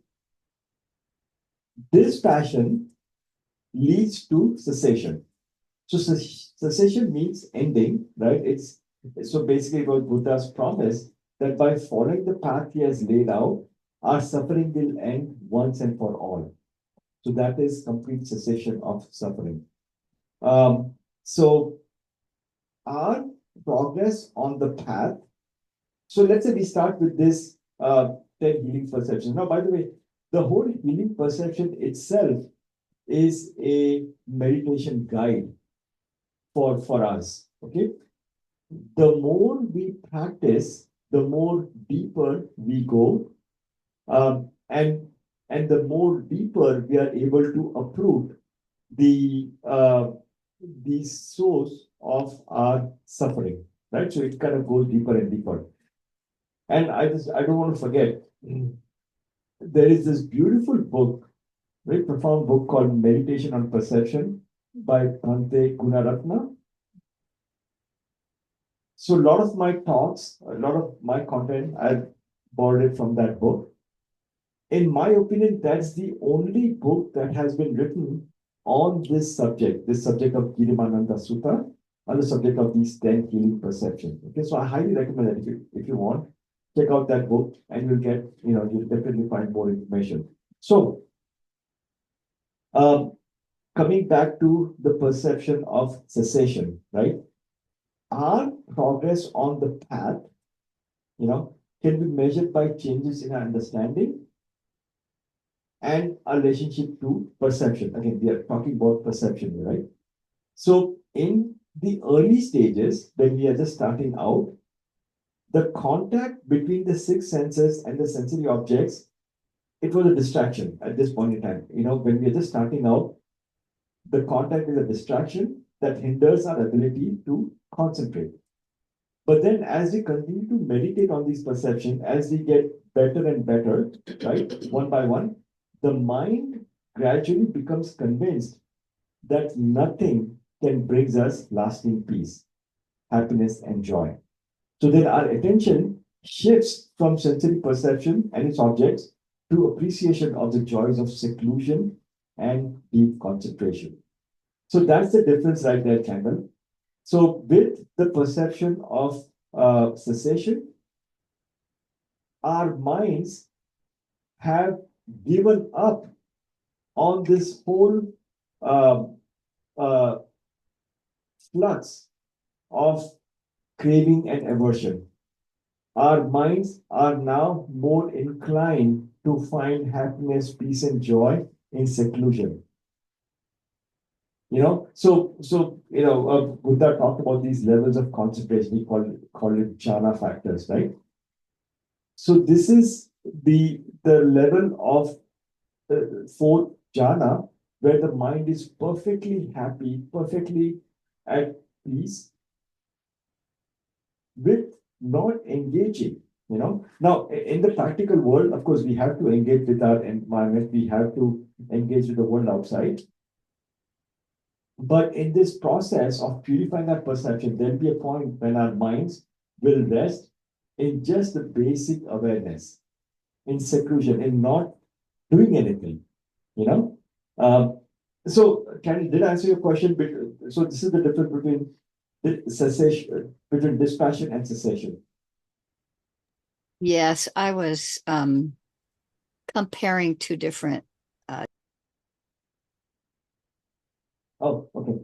this passion leads to cessation. So cessation means ending, right? It's so basically what Buddha's promise that by following the path he has laid out, our suffering will end once and for all. So that is complete cessation of suffering. So our progress on the path. So let's say we start with this 10 healing perceptions. Now, by the way, the whole healing perception itself is a meditation guide for us. Okay. The more we practice, the more deeper we go, and the more deeper we are able to uproot the the source of our suffering, right? So it kind of goes deeper and deeper. And I don't want to forget, there is this beautiful book, very profound book called Meditation on Perception by Bhante Gunaratna. So a lot of my talks, a lot of my content, I've borrowed it from that book. In my opinion, that's the only book that has been written on this subject of Girimananda Sutta, on the subject of these 10 healing perceptions. Okay, so I highly recommend that if you want, check out that book and you'll get, you'll definitely find more information. So, coming back to the perception of cessation, right? Our progress on the path, can be measured by changes in our understanding and our relationship to perception. Again, we are talking about perception, right? So in the early stages, when we are just starting out, the contact between the 6 senses and the sensory objects, it was a distraction at this point in time. When we are just starting out, the contact is a distraction that hinders our ability to concentrate. But then as we continue to meditate on these perceptions, as we get better and better, right, one by one, the mind gradually becomes convinced that nothing can bring us lasting peace, happiness, and joy. So then our attention shifts from sensory perception and its objects to appreciation of the joys of seclusion and deep concentration. So that's the difference right there, Campbell. So with the perception of cessation, our minds have given up on this whole um, uh, flux of craving and aversion. Our minds are now more inclined to find happiness, peace, and joy in seclusion. Buddha talked about these levels of concentration. He called it jhana factors, right? So this is the level of fourth jhana, where the mind is perfectly happy, perfectly at peace, with not engaging. Now in the practical world, of course, we have to engage with our environment, we have to engage with the world outside. But in this process of purifying our perception, there'll be a point when our minds will rest in just the basic awareness, in seclusion, in not doing anything, you know. So, did I answer your question? So, this is the difference between cessation, between dispassion and cessation. Yes, I was comparing two different. Oh, okay.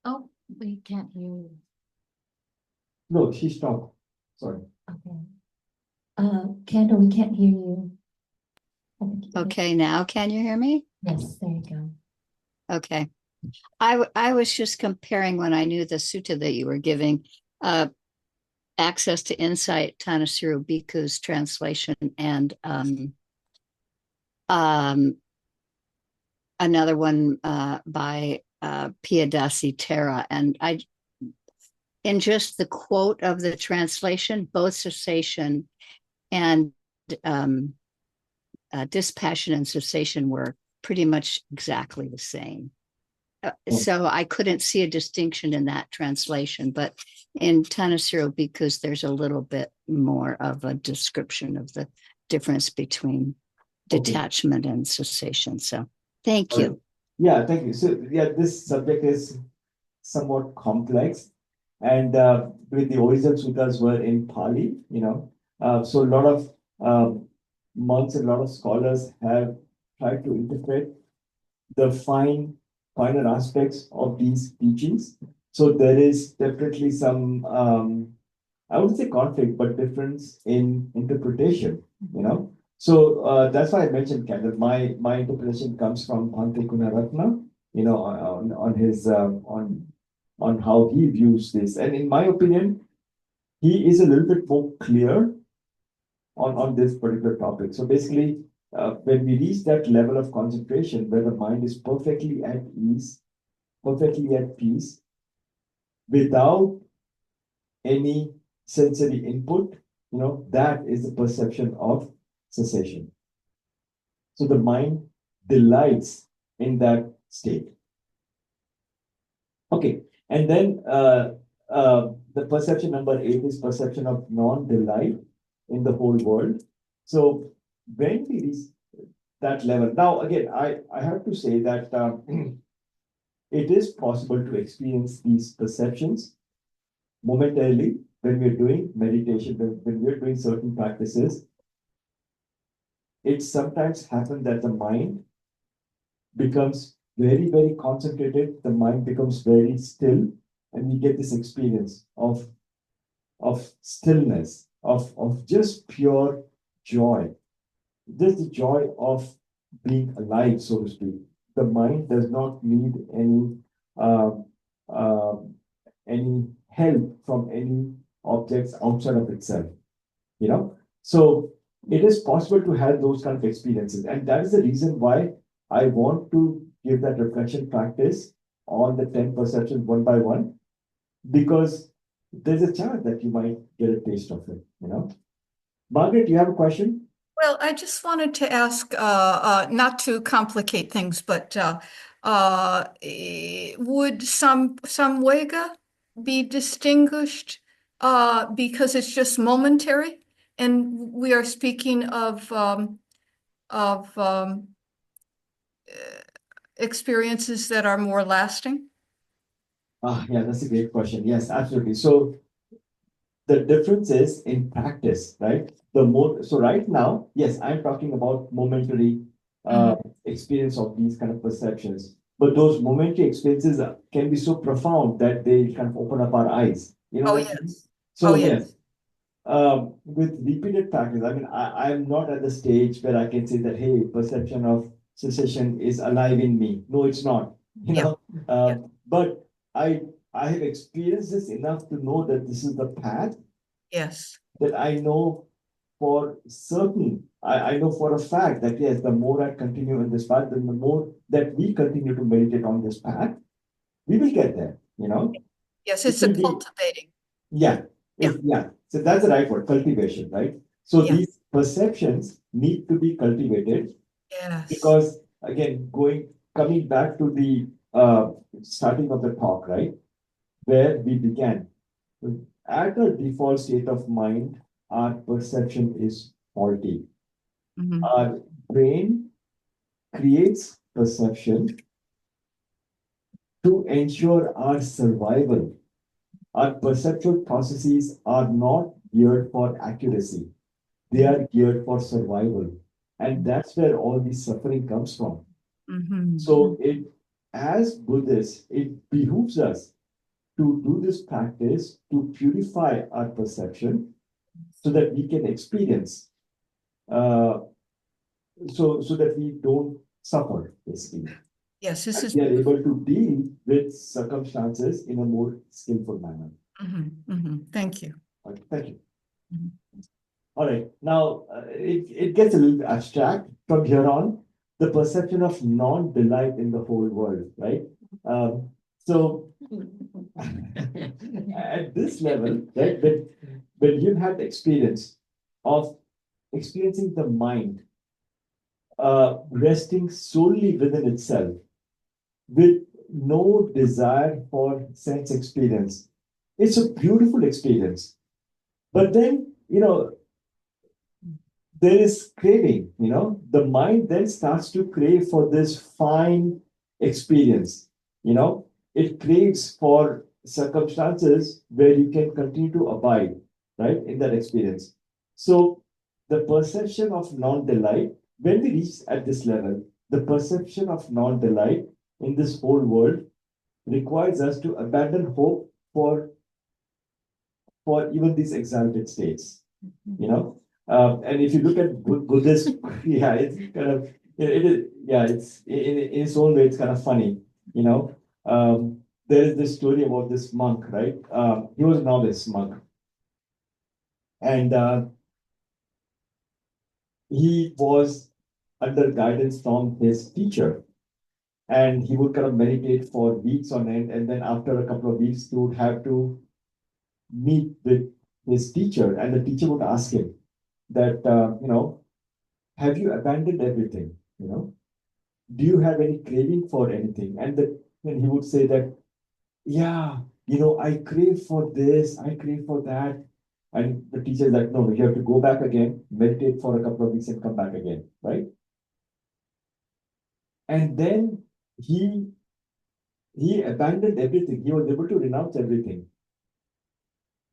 Oh, we can't hear you. No, she stopped. Sorry. Okay. Kendall, we can't hear you. I think you- Okay, now can you hear me? Yes, there you go. Okay. I was just comparing when I knew the sutta that you were giving, access to insight, Tanasuru Bhikkhu's translation, and another one by Piyadasi Tera. And in just the quote of the translation, both cessation and dispassion and cessation were pretty much exactly the same. So I couldn't see a distinction in that translation, but in Tanasuru, because there's a little bit more of a description of the difference between detachment and cessation. So thank you. Yeah, thank you. So, yeah, this subject is somewhat complex, and with the original sutras were in Pali, so a lot of monks and a lot of scholars have tried to interpret the finer aspects of these teachings. So there is definitely some, I wouldn't say conflict, but difference in interpretation. So that's why I mentioned Kendall. My interpretation comes from Bhante Gunaratna, on his on how he views this. And in my opinion, he is a little bit more clear on this particular topic. So basically, when we reach that level of concentration where the mind is perfectly at ease, perfectly at peace, without any sensory input, that is the perception of cessation. So the mind delights in that state. Okay, and then the perception number 8 is perception of non-delight in the whole world. So when we reach that level, now again, I have to say that it is possible to experience these perceptions momentarily when we're doing meditation, when we're doing certain practices. It sometimes happens that the mind becomes very, very concentrated, the mind becomes very still, and we get this experience of stillness, of just pure joy, just the joy of being alive, so to speak. The mind does not need uh, uh, any help from any objects outside of itself. So it is possible to have those kind of experiences, and that is the reason why I want to give that reflection practice on the 10 perceptions one by one, because there's a chance that you might get a taste of it. Margaret, you have a question? Well, I just wanted to ask, not to complicate things, but would some Samvega be distinguished because it's just momentary, and we are speaking of experiences that are more lasting? Yeah, that's a great question. Yes, absolutely. So the difference is in practice, right? So right now, yes, I'm talking about momentary experience of these kind of perceptions. But those momentary experiences can be so profound that they kind of open up our eyes. Oh, what I mean? yes. So Oh, yes. yes, with repeated practice, I mean, I'm not at the stage where I can say that, hey, perception of cessation is alive in me. No, it's not. you Yeah. know. But I have experienced this enough to know that this is the path Yes. that I know for certain. I know for a fact that yes, the more I continue in this path, then the more that we continue to meditate on this path, we will get there, you know. Yes, It it's a will be, cultivating. yeah, Yeah. yeah. So that's the right word, cultivation, right? So Yeah. these perceptions need to be cultivated Yes. because again, coming back to the starting of the talk, right, where we began. At a default state of mind, our perception is faulty. Mhm. Our brain creates perception to ensure our survival. Our perceptual processes are not geared for accuracy, they are geared for survival. And that's where all the suffering comes from. Mhm. So, as Buddhists, it behooves us to do this practice to purify our perception so that we can experience, uh, so that we don't suffer, basically. Yes, this And is. we are able to deal with circumstances in a more skillful manner. Thank you. Okay, thank you. Mhm. All right, now it gets a little bit abstract from here on. The perception of non-delight in the whole world, right? So at this level, right, when you've had the experience of experiencing the mind resting solely within itself, with no desire for sense experience, it's a beautiful experience. But then, there is craving, the mind then starts to crave for this fine experience, it craves for circumstances where you can continue to abide, right, in that experience. So the perception of non-delight, when we reach at this level, the perception of non-delight in this whole world requires us to abandon hope for even these exalted states, you know. And if you look at Buddhist, yeah, it's kind of it is yeah, it's in its own way, it's kind of funny, you know. There is this story about this monk, right? He was a novice monk, and he was under guidance from his teacher, and he would kind of meditate for weeks on end, and then after a couple of weeks, he would have to meet with his teacher, and the teacher would ask him that, have you abandoned everything? Do you have any craving for anything? And he would say that, yeah, I crave for this, I crave for that. And the teacher is like, no, you have to go back again, meditate for a couple of weeks and come back again, right? And then he abandoned everything. He was able to renounce everything.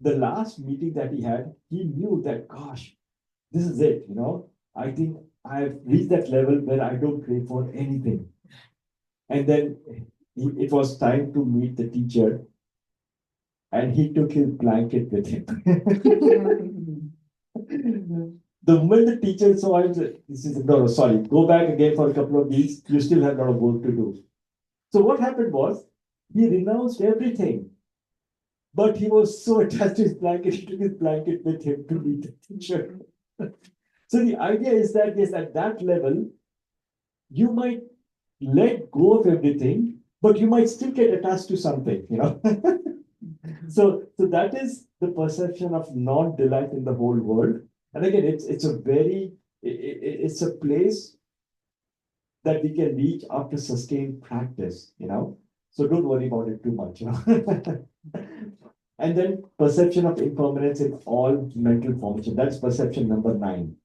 The last meeting that he had, he knew that, gosh, this is it, I think I've reached that level where I don't crave for anything. And then it was time to meet the teacher, and he took his blanket with him. The moment the teacher saw him, he said, no, sorry, go back again for a couple of weeks. You still have a lot of work to do. So what happened was he renounced everything, but he was so attached to his blanket, he took his blanket with him to meet the teacher. So the idea is that, yes, at that level, you might let go of everything, but you might still get attached to something. So that is the perception of non-delight in the whole world. And again, it's a place that we can reach after sustained practice. So don't worry about it too much. And then perception of impermanence in all mental formation. That's perception number 9.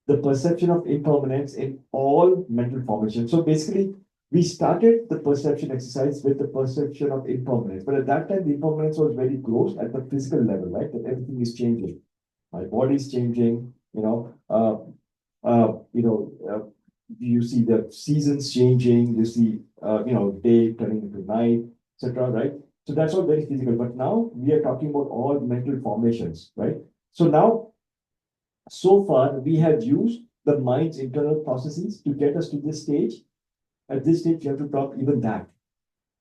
The perception of impermanence in all mental formation. So basically, we started the perception exercise with the perception of impermanence. But at that time, the impermanence was very gross at the physical level, right? That everything is changing. My body is changing, you see the seasons changing, you see, day turning into night, etc., right? So that's all very physical. But now we are talking about all mental formations, right? So now, so far, we have used the mind's internal processes to get us to this stage. At this stage, you have to drop even that.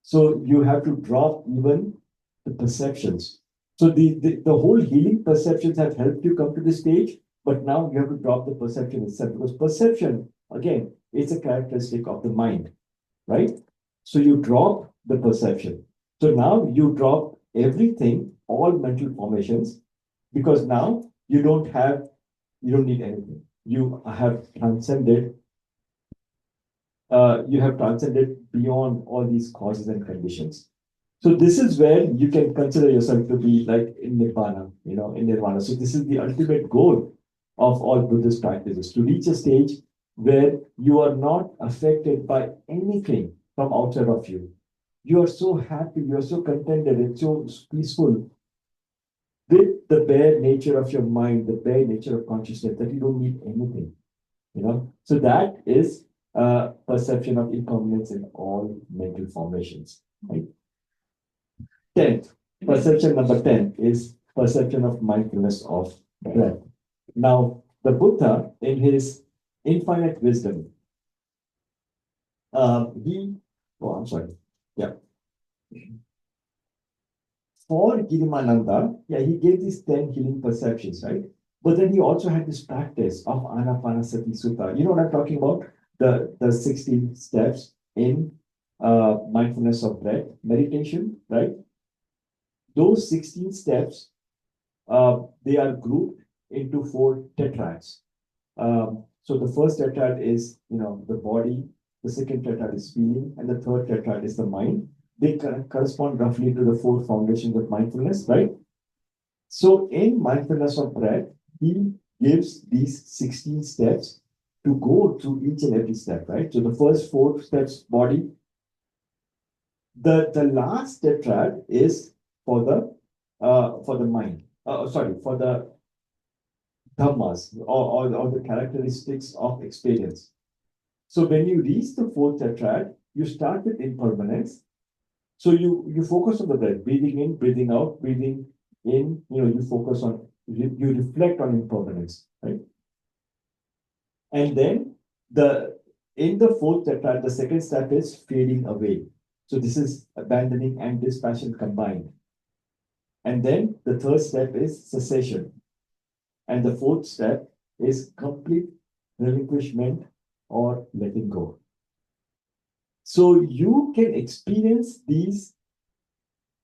So you have to drop even the perceptions. So the whole healing perceptions have helped you come to this stage, but now you have to drop the perception itself, because perception, again, is a characteristic of the mind, right? So you drop the perception. So now you drop everything, all mental formations, because now you don't need anything. You have transcended beyond all these causes and conditions. So this is where you can consider yourself to be like in Nirvana, in Nirvana. So this is the ultimate goal of all Buddhist practices, to reach a stage where you are not affected by anything from outside of you. You are so happy, you are so contented, and so peaceful with the bare nature of your mind, the bare nature of consciousness, that you don't need anything. So that is perception of impermanence in all mental formations. Right? 10th, perception number 10 is perception of mindfulness of breath. Now, the Buddha, in his infinite wisdom, I'm sorry, yeah. For Girimananda, he gave these 10 healing perceptions, right? But then he also had this practice of Anapanasati Sutta. You know what I'm talking about? The 16 steps in mindfulness of breath meditation, right? Those 16 steps, they are grouped into 4 tetrads. So the first tetrad is, the body, the second tetrad is feeling, and the third tetrad is the mind. They correspond roughly to the 4 foundations of mindfulness, right? So in mindfulness of breath, he gives these 16 steps to go through each and every step, right? So the first 4 steps, body. The last tetrad is for the mind. For the dhammas, or the characteristics of experience. So when you reach the 4th tetrad, you start with impermanence. So you focus on the breath, breathing in, breathing out, breathing in, you focus on, you reflect on impermanence, right? And then in the 4th tetrad, the second step is fading away. So this is abandoning and dispassion combined. And then the 3rd step is cessation. And the 4th step is complete relinquishment or letting go. So you can experience these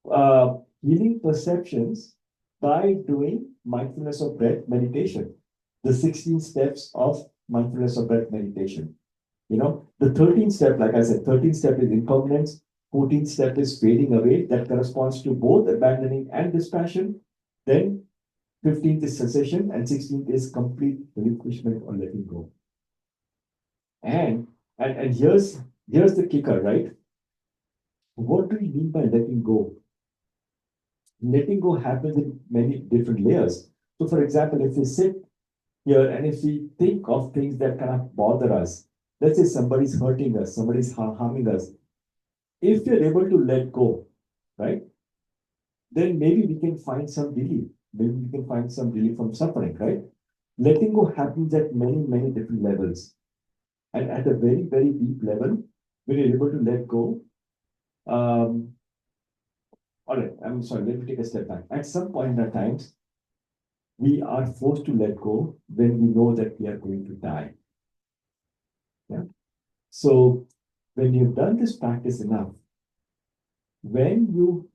healing perceptions by doing mindfulness of breath meditation, the 16 steps of mindfulness of breath meditation. The 13th step, like I said, 13th step is impermanence, 14th step is fading away, that corresponds to both abandoning and dispassion. Then 15th is cessation, and 16th is complete relinquishment or letting go. And here's the kicker, right? What do we mean by letting go? Letting go happens in many different layers. So, for example, if we sit here and if we think of things that kind of bother us, let's say somebody's hurting us, somebody's harming us, if we're able to let go, right, then maybe we can find some relief. Maybe we can find some relief from suffering, right? Letting go happens at many, many different levels. And at a very, very deep level, when you're able to let go, all right, I'm sorry, let me take a step back. At some point in times, we are forced to let go when we know that we are going to die. Yeah. So when you've done this practice enough, when you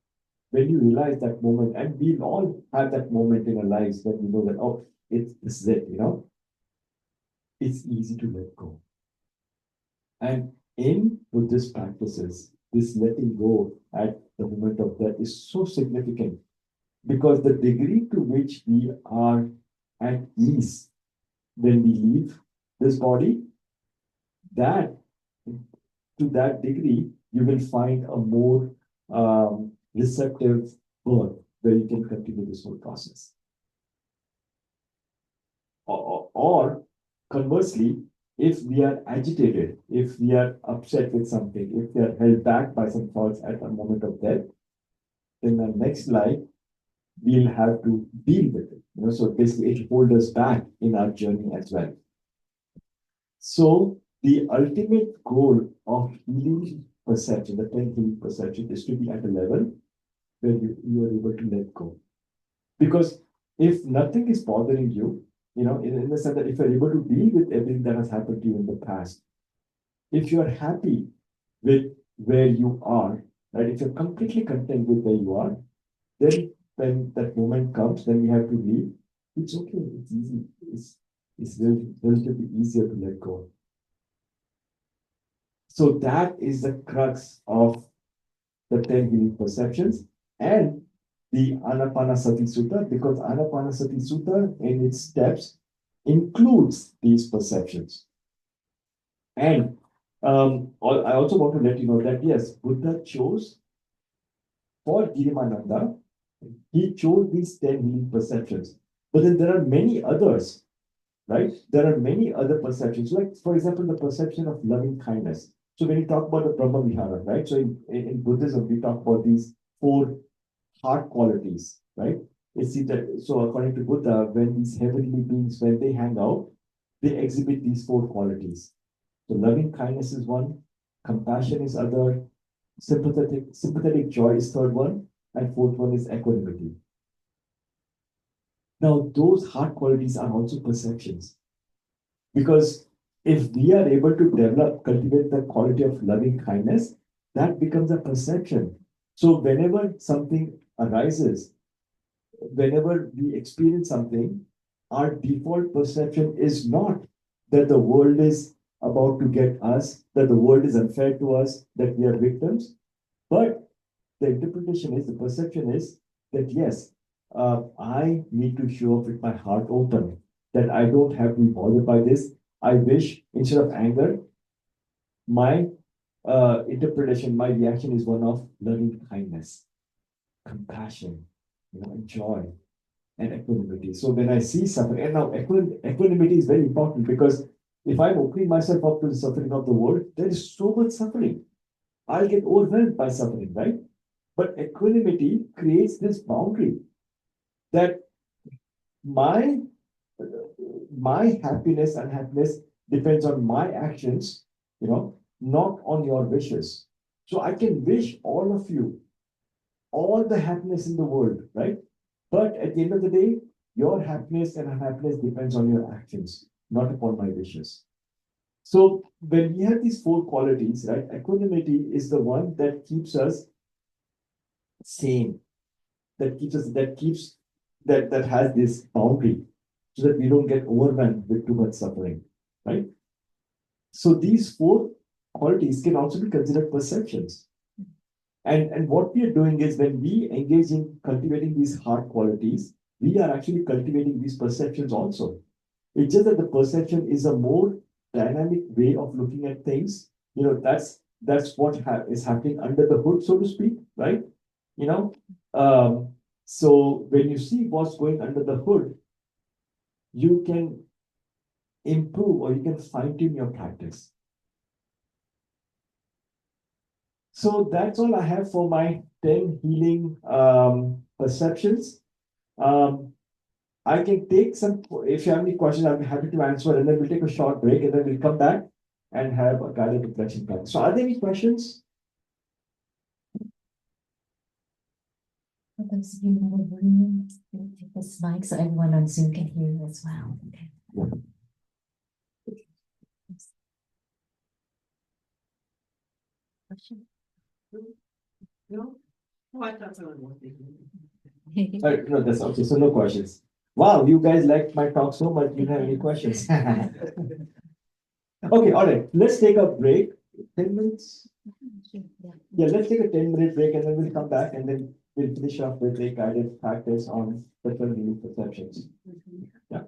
realize that moment, and we all have that moment in our lives when we know that, this is it, it's easy to let go. And in Buddhist practices, this letting go at the moment of death is so significant, because the degree to which we are at ease when we leave this body, that to that degree, you will find a more receptive birth where you can continue this whole process. Or conversely, if we are agitated, if we are upset with something, if we are held back by some thoughts at the moment of death, in the next life, we'll have to deal with it. So basically, it holds us back in our journey as well. So the ultimate goal of healing perception, the 10 healing perception is to be at a level where you are able to let go. Because if nothing is bothering you, in the sense that if you're able to deal with everything that has happened to you in the past, if you are happy with where you are, right? If you're completely content with where you are, then when that moment comes, then we have to leave. It's okay. It's easy. It's relatively easier to let go. So that is the crux of the 10 healing perceptions and the Anapanasati Sutta, because Anapanasati Sutta in its steps includes these perceptions. And I also want to let you know that yes, Buddha chose for Girimananda, he chose these 10 healing perceptions. But then there are many others, right? There are many other perceptions, like, for example, the perception of loving kindness. So when you talk about the Brahma Vihara, right? So in Buddhism, we talk about these 4 heart qualities, right? So according to Buddha, when these heavenly beings, when they hang out, they exhibit these 4 qualities. So loving kindness is one, compassion is other, sympathetic joy is third one, and fourth one is equanimity. Now, those heart qualities are also perceptions. Because if we are able to cultivate the quality of loving kindness, that becomes a perception. So whenever something arises, whenever we experience something, our default perception is not that the world is about to get us, that the world is unfair to us, that we are victims, but the interpretation is, the perception is that yes, I need to show up with my heart open, that I don't have to be bothered by this. I wish, instead of anger, my interpretation, my reaction is one of loving kindness, compassion, and joy and equanimity. So when I see suffering, and now equanimity is very important, because if I'm opening myself up to the suffering of the world, there is so much suffering. I'll get overwhelmed by suffering, right? But equanimity creates this boundary that my happiness and happiness depends on my actions, not on your wishes. So I can wish all of you all the happiness in the world, right? But at the end of the day, your happiness and unhappiness depends on your actions, not upon my wishes. So when we have these 4 qualities, right, equanimity is the one that keeps us sane, that has this boundary, so that we don't get overwhelmed with too much suffering, right? So these 4 qualities can also be considered perceptions. And what we are doing is, when we engage in cultivating these heart qualities, we are actually cultivating these perceptions also. It's just that the perception is a more dynamic way of looking at things. That's what is happening under the hood, so to speak, right? So when you see what's going under the hood, you can improve, or you can fine-tune your practice. So that's all I have for my 10 healing perceptions. I can take some, if you have any questions, I'll be happy to answer, and then we'll take a short break, and then we'll come back and have a guided reflection practice. So are there any questions? For those of you in the room, we'll take this mic so everyone on Zoom can hear you as well. Okay. Question? No? Oh, I thought someone wanted No, that's okay. So no questions. Wow, you guys liked my talk so much. You don't have any questions? Okay, all right. Let's take a break. 10 minutes? Yeah, let's take a 10-minute break, and then we'll come back, and then we'll finish up with a guided practice on different healing perceptions. Yeah.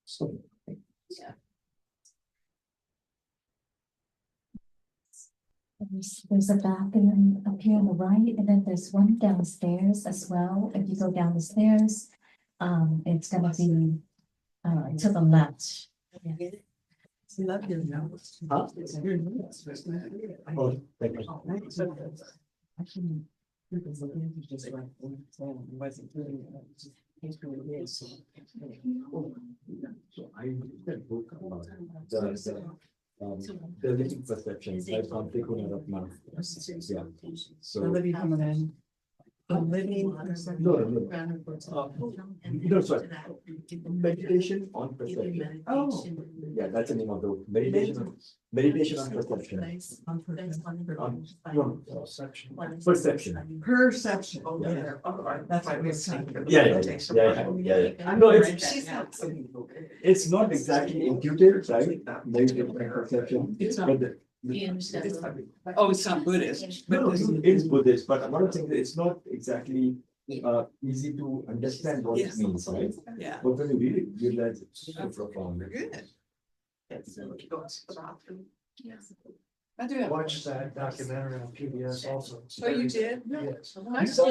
So. There's a bathroom up here on the right, and then there's one downstairs as well. If you go down the stairs, it's gonna be to the left. Yeah. Love your nose. Huh? It's your nose. Oh, thank you. Actually, because the game is just like, wasn't doing it. It's really is. So I read that book about the The living perceptions, I can't take one out of mouth. Yeah. So. The living coming in. The living. No, sorry. Meditation on perception. Oh. Yeah, that's the name of the book. Meditation on perception. No, perception. Perception. Yeah. That's what we're saying. Yeah. No, it's not exactly intuitive, right? Meditation on perception. It's not. But Oh, it's not Buddhist. no, it's Buddhist, but one of the things, it's not exactly easy to understand what it means, right? Yeah. But when you read it, you realize it's so profound. Good. I do watch that documentary on PBS also. Oh, you did? Yes. Nice. Well, I think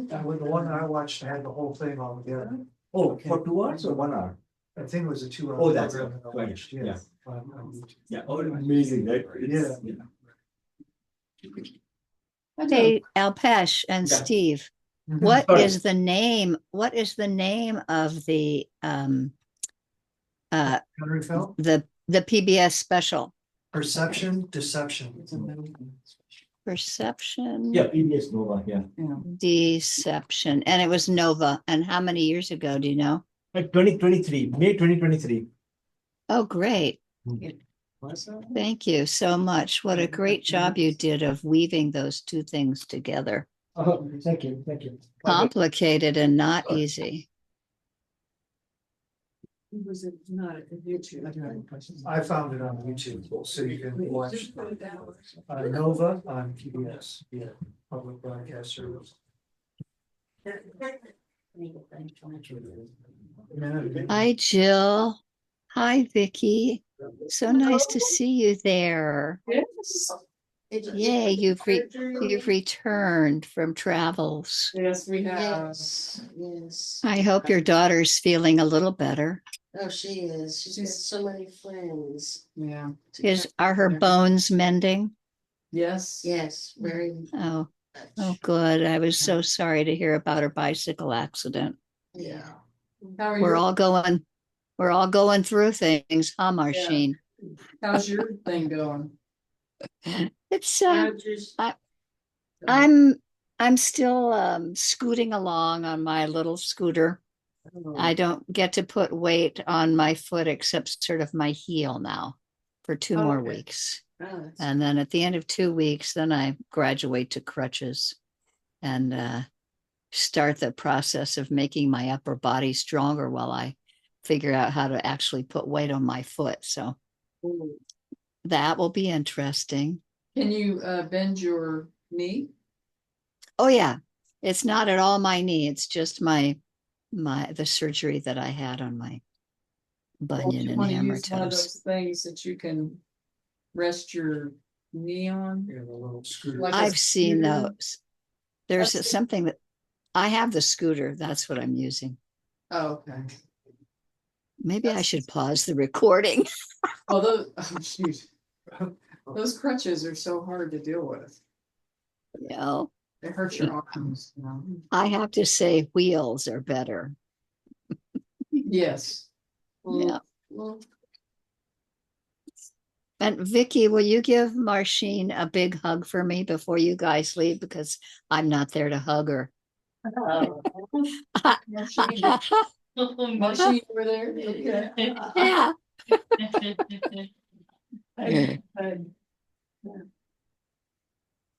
that was the one that I watched had the whole thing all together. Oh, for 2 hours or 1 hour? I think it was a 2 hour. Oh, that's program that I right. watched, Yeah. on YouTube. Yeah, oh, amazing, right? It's- Hey, Alpesh and Yeah. Steve, Mhm. what Sorry. is the name of the Henry Fell, the PBS special? Perception, Deception. Perception, Yeah, PBS Nova, yeah. Deception, and it was Nova. And how many years ago, do you know? Like 2023, May 2023. Oh, great. Thank you so much. What a great job you did of weaving those two things together. Oh, thank you, thank you. Complicated and not easy. Was it not at YouTube? I found it on YouTube, so you can watch Nova on PBS, yeah, public broadcast service. Hi, Jill. Hi, Vicky. So nice to see you there. Yay, you've returned from travels. Yes, we have. Yes. I hope your daughter's feeling a little better. Oh, she is. She's got so many friends. Yeah. Are her bones mending? Yes. Yes, very Oh, much. good. I was so sorry to hear about her bicycle accident. Yeah. How are We're you? all going through things, huh, Marcine? How's your thing going? It's Just- I'm still scooting along on my little scooter. I don't get to put weight on my foot except sort of my heel now for 2 more Okay. weeks. Oh, that's- And then at the end of 2 weeks, then I graduate to crutches and start the process of making my upper body stronger while I figure out how to actually put weight on my foot. So that will be interesting. Can you bend your knee? Oh yeah, it's not at all my knee. It's just the surgery that I had on my bunion You and want to hammer use one of toes. those things that you can rest your knee on? Yeah, the little scooter. Like a I've seen scooter? those. There's That's- something that I have the scooter. That's what I'm using. Oh, okay. Maybe I should pause the recording. Although, oh, shoot. Those crutches are so hard to deal with. It hurts your arms. You know? I have to say wheels are better. Yes. Yeah. Well, And Vicky, will you give Marcine a big hug for me before you guys leave? Because I'm not there to hug her. Marcine, Marcine over there. Okay. Yeah.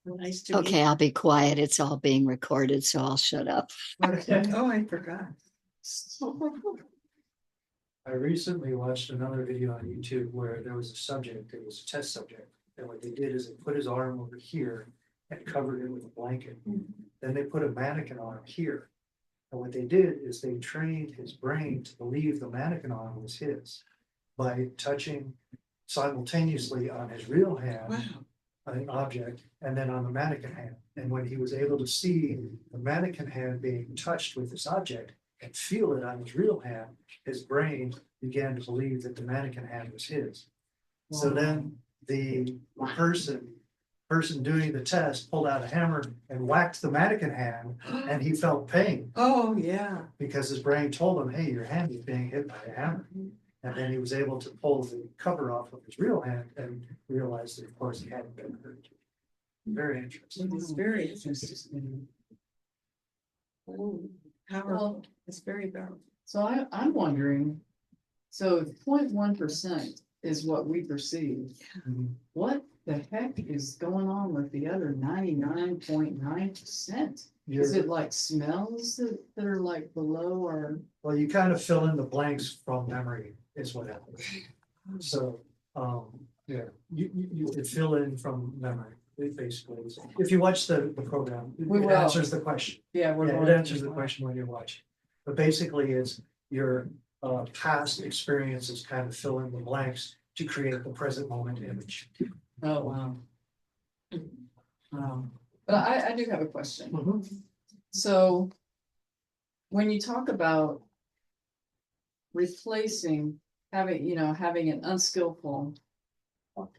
nice to meet Okay, I'll be quiet. It's all being recorded, so I'll shut up. Oh, I forgot. I recently watched another video on YouTube where there was a subject, it was a test subject. And what they did is they put his arm over here and covered it with a blanket. Then they put a mannequin arm here. And what they did is they trained his brain to believe the mannequin arm was his by touching simultaneously on his real hand, an object, and then on the mannequin hand. And when he was able to see the mannequin hand being touched with this object and feel it on his real hand, his brain began to believe that the mannequin hand was his. So then the person doing the test pulled out a hammer and whacked the mannequin hand, and he felt pain Oh, yeah. because his brain told him, hey, your hand is being hit by a hammer. And then he was able to pull the cover off of his real hand and realize that, of course, he hadn't been hurt. Very interesting. It's very interesting. Powerful. It's very powerful. So I'm wondering, so 0.1% is what we perceive. Mhm. What the heck is going on with the other 99.9%? Is it like smells that are like below or? Well, you kind of fill in the blanks from memory is what happens. So, yeah, you fill in from memory, basically. If you watch the program, We it will. answers the question. Yeah, we're Yeah, going it to- answers the question when you watch. But basically, it's your past experiences kind of fill in the blanks to create the present moment image. Oh, wow. But I do have a question. So when you talk about replacing, having an unskillful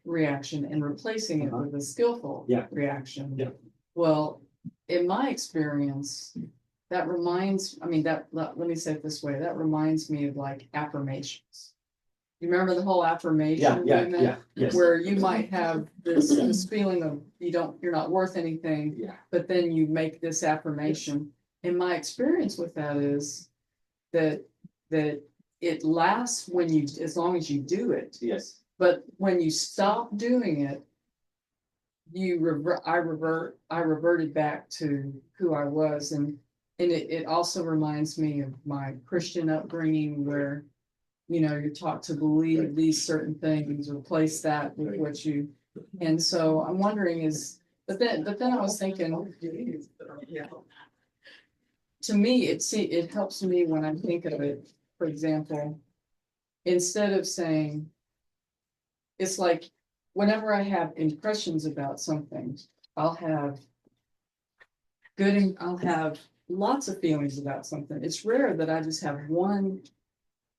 reaction and replacing it with a skillful Yeah. reaction. Yeah. Well, in my experience, that reminds, let me say it this way, that reminds me of like affirmations. You remember the whole affirmation movement? yes. Where you might have this feeling of you're not worth anything, Yeah, but then you make this affirmation. And my experience with that is that it lasts as long as you do it. yes, But when you stop doing it, I reverted back to who I was. And it also reminds me of my Christian upbringing where, you're taught to believe these certain things, replace that with what you, and so I'm wondering but then I was thinking, to me, it helps me when I think of it, for example, instead of saying, it's like, whenever I have impressions about something, I'll have lots of feelings about something. It's rare that I just have one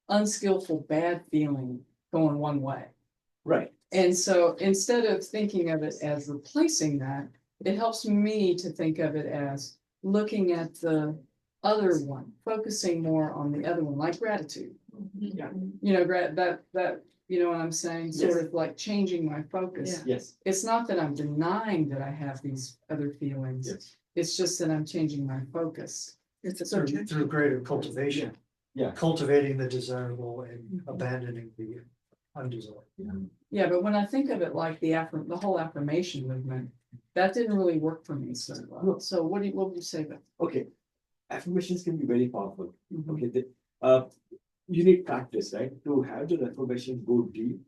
unskillful bad feeling going one way. right, And so instead of thinking of it as replacing that, it helps me to think of it as looking at the other one, focusing more on the other one, like gratitude. Yeah. That you know what I'm saying? Sort of like changing my focus. yes, It's not that I'm denying that I have these other feelings. yes, It's just that I'm changing my focus. Through greater cultivation. Yeah. Cultivating the desirable and abandoning the undesirable. Yeah, but when I think of it like the whole affirmation movement, that didn't really work for me so well. So what would you say about? okay. Affirmations can be very powerful. Mhm. Okay, you need practice, right? To have the affirmation go deep,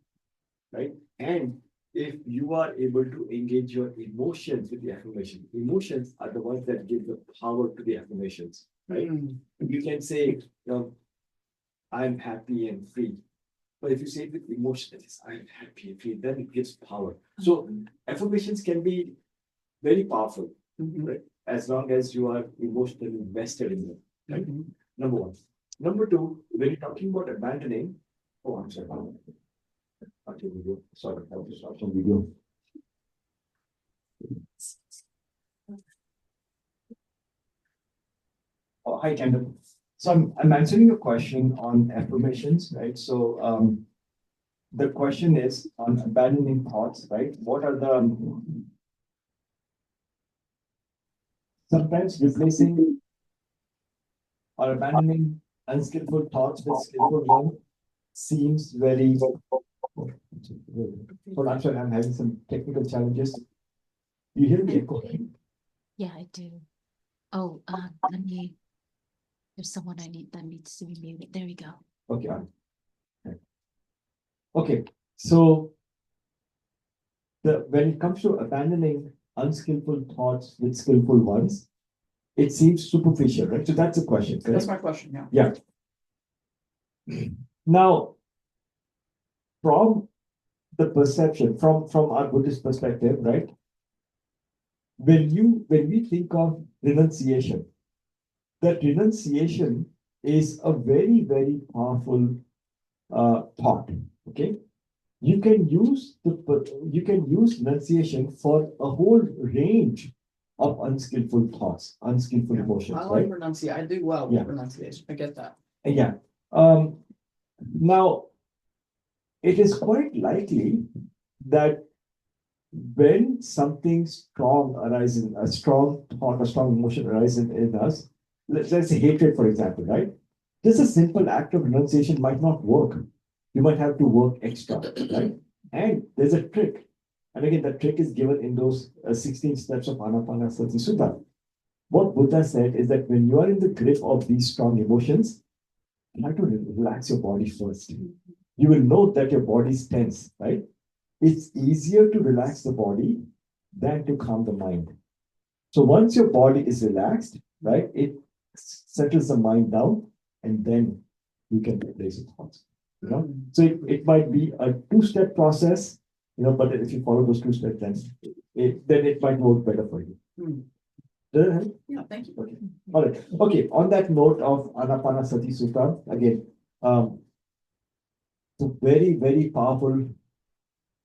right? And if you are able to engage your emotions with the affirmation, emotions are the ones that give the power to the affirmations, right? Mm. You can say, I'm happy and free. But if you say it with emotion, I'm happy and free, then it gives power. So affirmations can be very powerful, Mhm. right? As long as you are emotionally invested in them, right? Mhm. Number one. Number two, when you're talking about abandoning, I'm sorry. Okay, video. Sorry, I was just watching video. Oh, hi, Kendall. So I'm answering a question on affirmations, right? So the question is on abandoning thoughts, right? What are the sometimes replacing or abandoning unskillful thoughts with skillful one seems very. Hold on, sorry, I'm having some technical challenges. You hear me echoing? Yeah, I do. Oh, there's someone that needs to be muted. There we go. Okay. all right. Okay, so when it comes to abandoning unskillful thoughts with skillful ones, it seems superficial, right? So that's a question, correct? That's my question, yeah. Now, from the perception, from our Buddhist perspective, right? When we think of renunciation, that renunciation is a very, very powerful thought. Okay, you can use renunciation for a whole range of unskillful thoughts, unskillful emotions, I like right? pronunciation. I do well with pronunciation. I get that. Yeah. Now, it is quite likely that when something strong arises, a strong thought, a strong emotion arises in us, let's say hatred, for example, right? Just a simple act of renunciation might not work. You might have to work extra, right? And there's a trick. And again, the trick is given in those 16 steps of Anapanasati Sutta. What Buddha said is that when you are in the grip of these strong emotions, you have to relax your body first. You will note that your body is tense, right? It's easier to relax the body than to calm the mind. So once your body is relaxed, right, it settles the mind down, and then you can replace your thoughts. You know, so it might be a two-step process, you know, but if you follow those two steps, then it might work better for you. Does that help? Yeah, thank you. Okay. All right. Okay. On that note of Anapanasati Sutta, again, it's a very, very powerful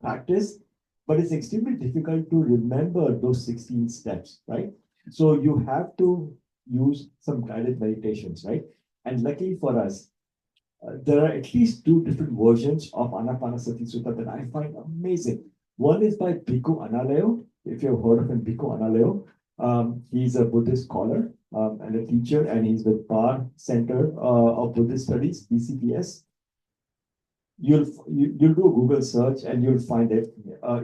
practice, but it's extremely difficult to remember those 16 steps, right? So you have to use some guided meditations, right? And luckily for us, there are at least two different versions of Anapanasati Sutta that I find amazing. One is by Bhikkhu Analayo. If you've heard of him, Bhikkhu Analayo, he's a Buddhist scholar and a teacher, and he's with Bar Center of Buddhist Studies, BCBS. You'll do a Google search and you'll find it.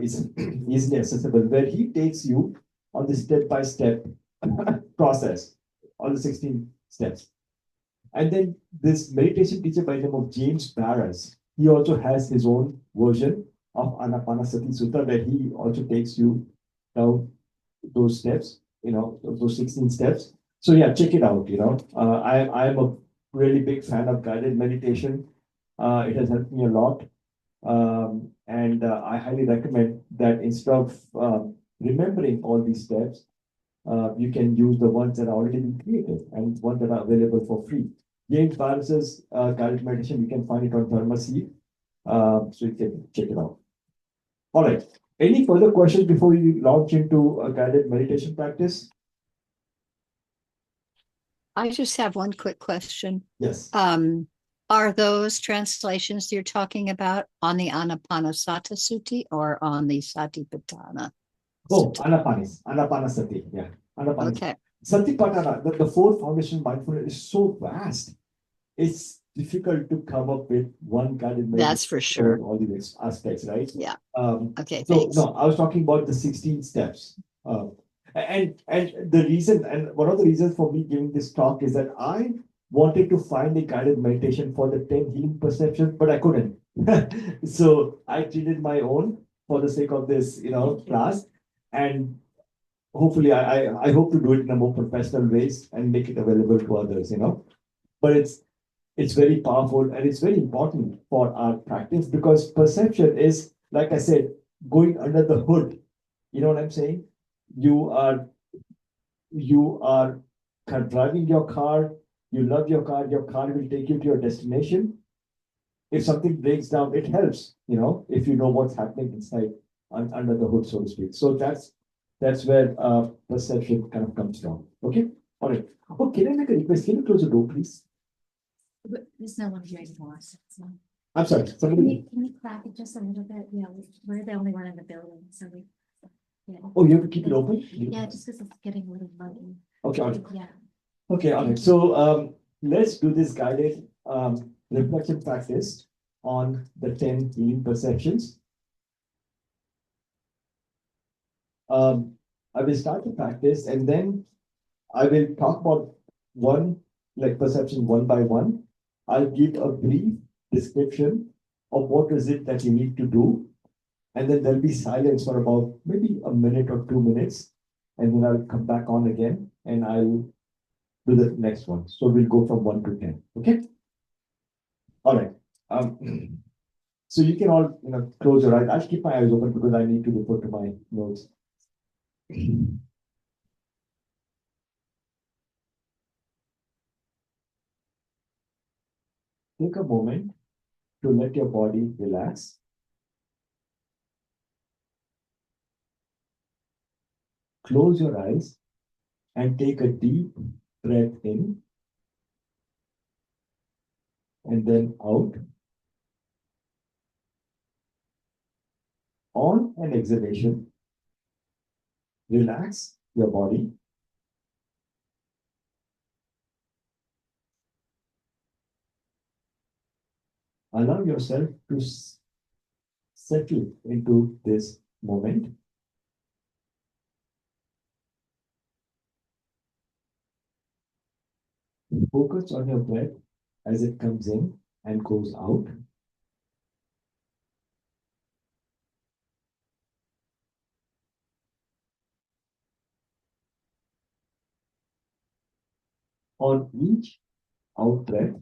It's easily accessible, where he takes you on the step-by-step process, all the 16 steps. And then this meditation teacher by the name of James Barras, he also has his own version of Anapanasati Sutta, where he also takes you down those steps, you know, those 16 steps. So yeah, check it out, you know. I'm a really big fan of guided meditation. It has helped me a lot. And I highly recommend that instead of remembering all these steps, you can use the ones that are already been created and ones that are available for free. James Barris's guided meditation, you can find it on Dharma Seed. So you can check it out. All right. Any further questions before we launch into a guided meditation practice? I just have one quick question. Yes. Are those translations you're talking about on the Anapanasati Sutta or on the Satipatthana? Oh, Anapanasati. Yeah. Anapanasati. Okay. Satipatthana, the four foundation mindfulness is so vast. It's difficult to come up with one guided meditation. That's for sure. All these aspects, right? Yeah. Okay. So Thanks. no, I was talking about the 16 steps. And the reason, and one of the reasons for me giving this talk is that I wanted to find a guided meditation for the 10 healing perceptions, but I couldn't. So I created my own for the sake of this, you know, class. And hopefully I hope to do it in a more professional ways and make it available to others, you know. But it's very powerful and it's very important for our practice, because perception is, like I said, going under the hood. You know what I'm saying? You are driving your car, you love your car will take you to your destination. If something breaks down, it helps, you know, if you know what's happening inside under the hood, so to speak. So that's where perception kind of comes from. Okay. All right. Oh, can I make a request? Can you close the door, please? But there's no one here anymore, so. I'm sorry. Can Somebody. you clap it just a little bit? Yeah, we're the only one in the building, so we. Yeah. Oh, you have to keep it open? Yeah, just because it's getting a little muggy. Okay. All right. Yeah. Okay. All right. So let's do this guided reflection practice on the 10 healing perceptions. I will start the practice and then I will talk about perception one by one. I'll give a brief description of what is it that you need to do. And then there'll be silence for about maybe a minute or 2 minutes. And then I'll come back on again and I'll do the next one. So we'll go from 1 to 10. Okay. All right. So you can all, you know, close your eyes. I'll keep my eyes open because I need to refer to my notes. Take a moment to let your body relax. Close your eyes and take a deep breath in and then out. On an exhalation, relax your body. Allow yourself to settle into this moment. Focus on your breath as it comes in and goes out. On each out breath,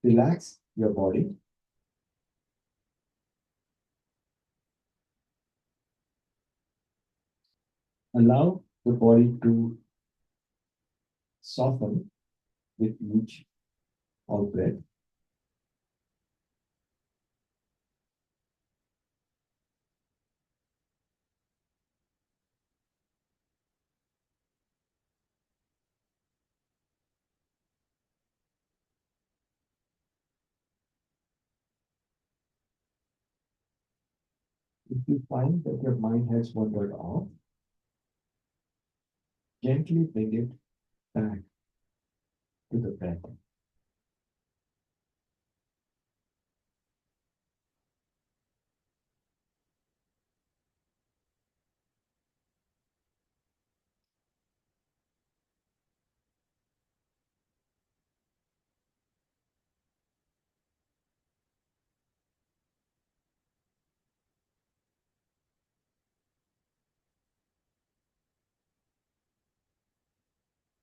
relax your body. Allow the body to soften with each out breath. If you find that your mind has wandered off, gently bring it back to the breath.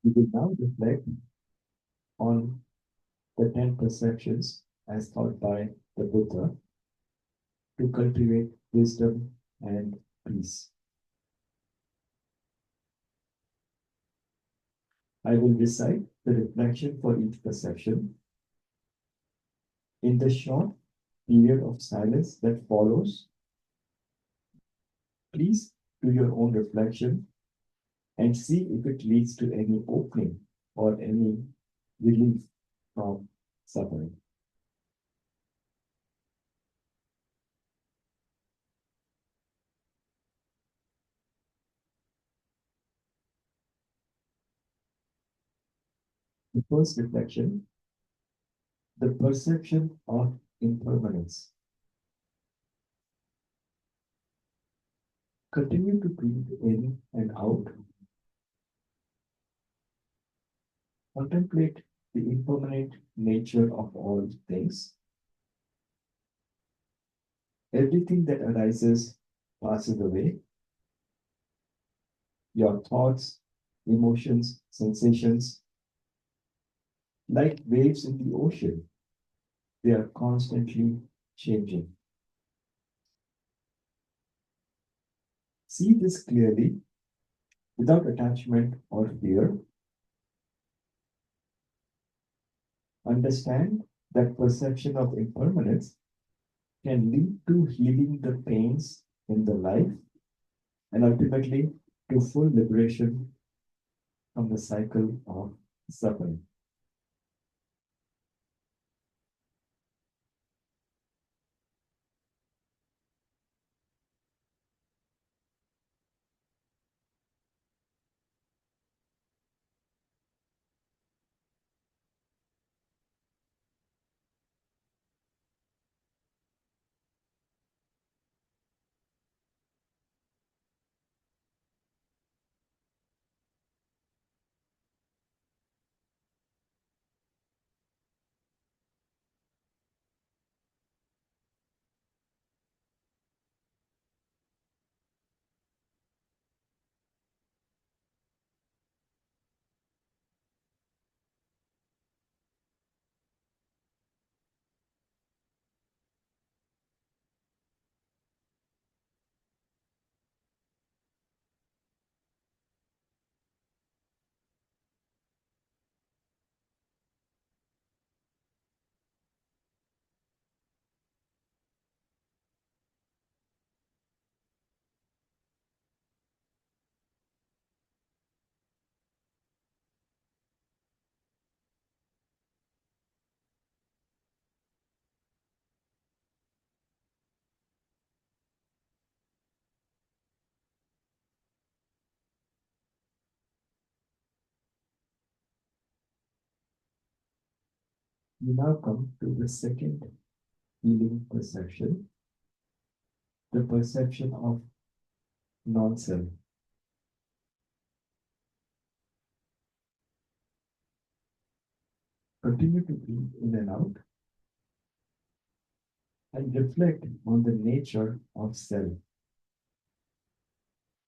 You will now reflect on the 10 perceptions as taught by the Buddha to cultivate wisdom and peace. I will recite the reflection for each perception. In the short period of silence that follows, please do your own reflection and see if it leads to any opening or any relief from suffering. The first reflection, the perception of impermanence. Continue to breathe in and out. Contemplate the impermanent nature of all things. Everything that arises passes away. Your thoughts, emotions, sensations, like waves in the ocean, they are constantly changing. See this clearly without attachment or fear. Understand that perception of impermanence can lead to healing the pains in the life and ultimately to full liberation from the cycle of suffering. We now come to the second healing perception, the perception of non-self. Continue to breathe in and out and reflect on the nature of self.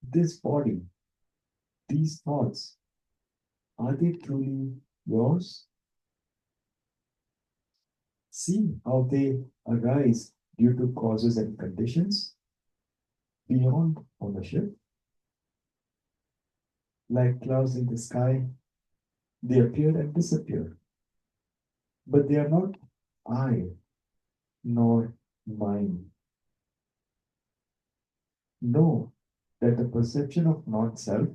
This body, these thoughts, are they truly yours? See how they arise due to causes and conditions beyond ownership. Like clouds in the sky, they appear and disappear. But they are not I nor mine. Know that the perception of non-self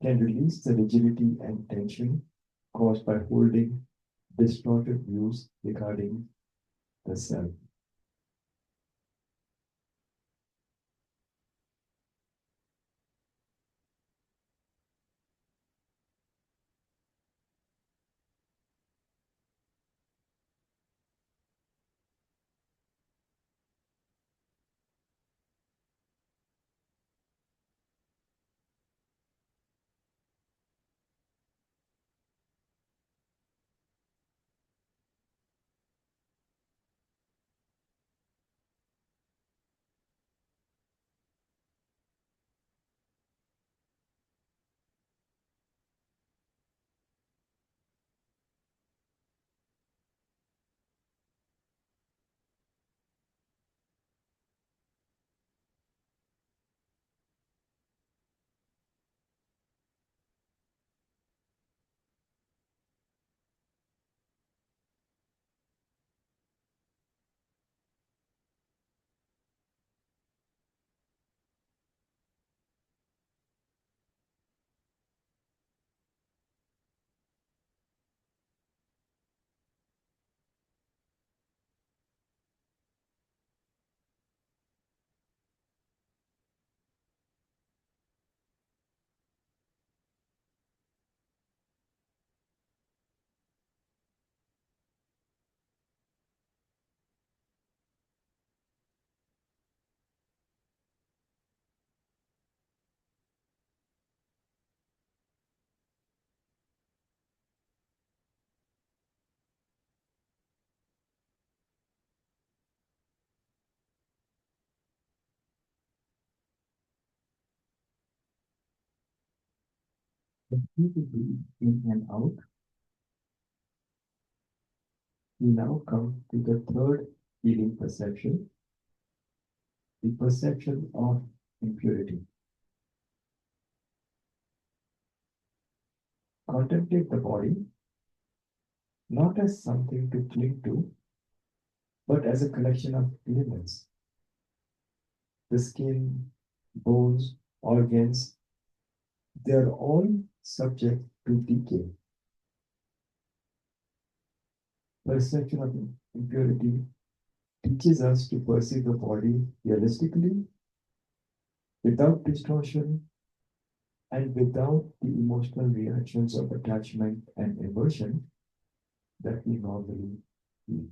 can release the rigidity and tension caused by holding distorted views regarding the self. Continue to breathe in and out. We now come to the third healing perception, the perception of impurity. Contemplate the body not as something to cling to, but as a collection of elements. The skin, bones, organs, they are all subject to decay. Perception of impurity teaches us to perceive the body realistically, without distortion, and without the emotional reactions of attachment and aversion that we normally feel.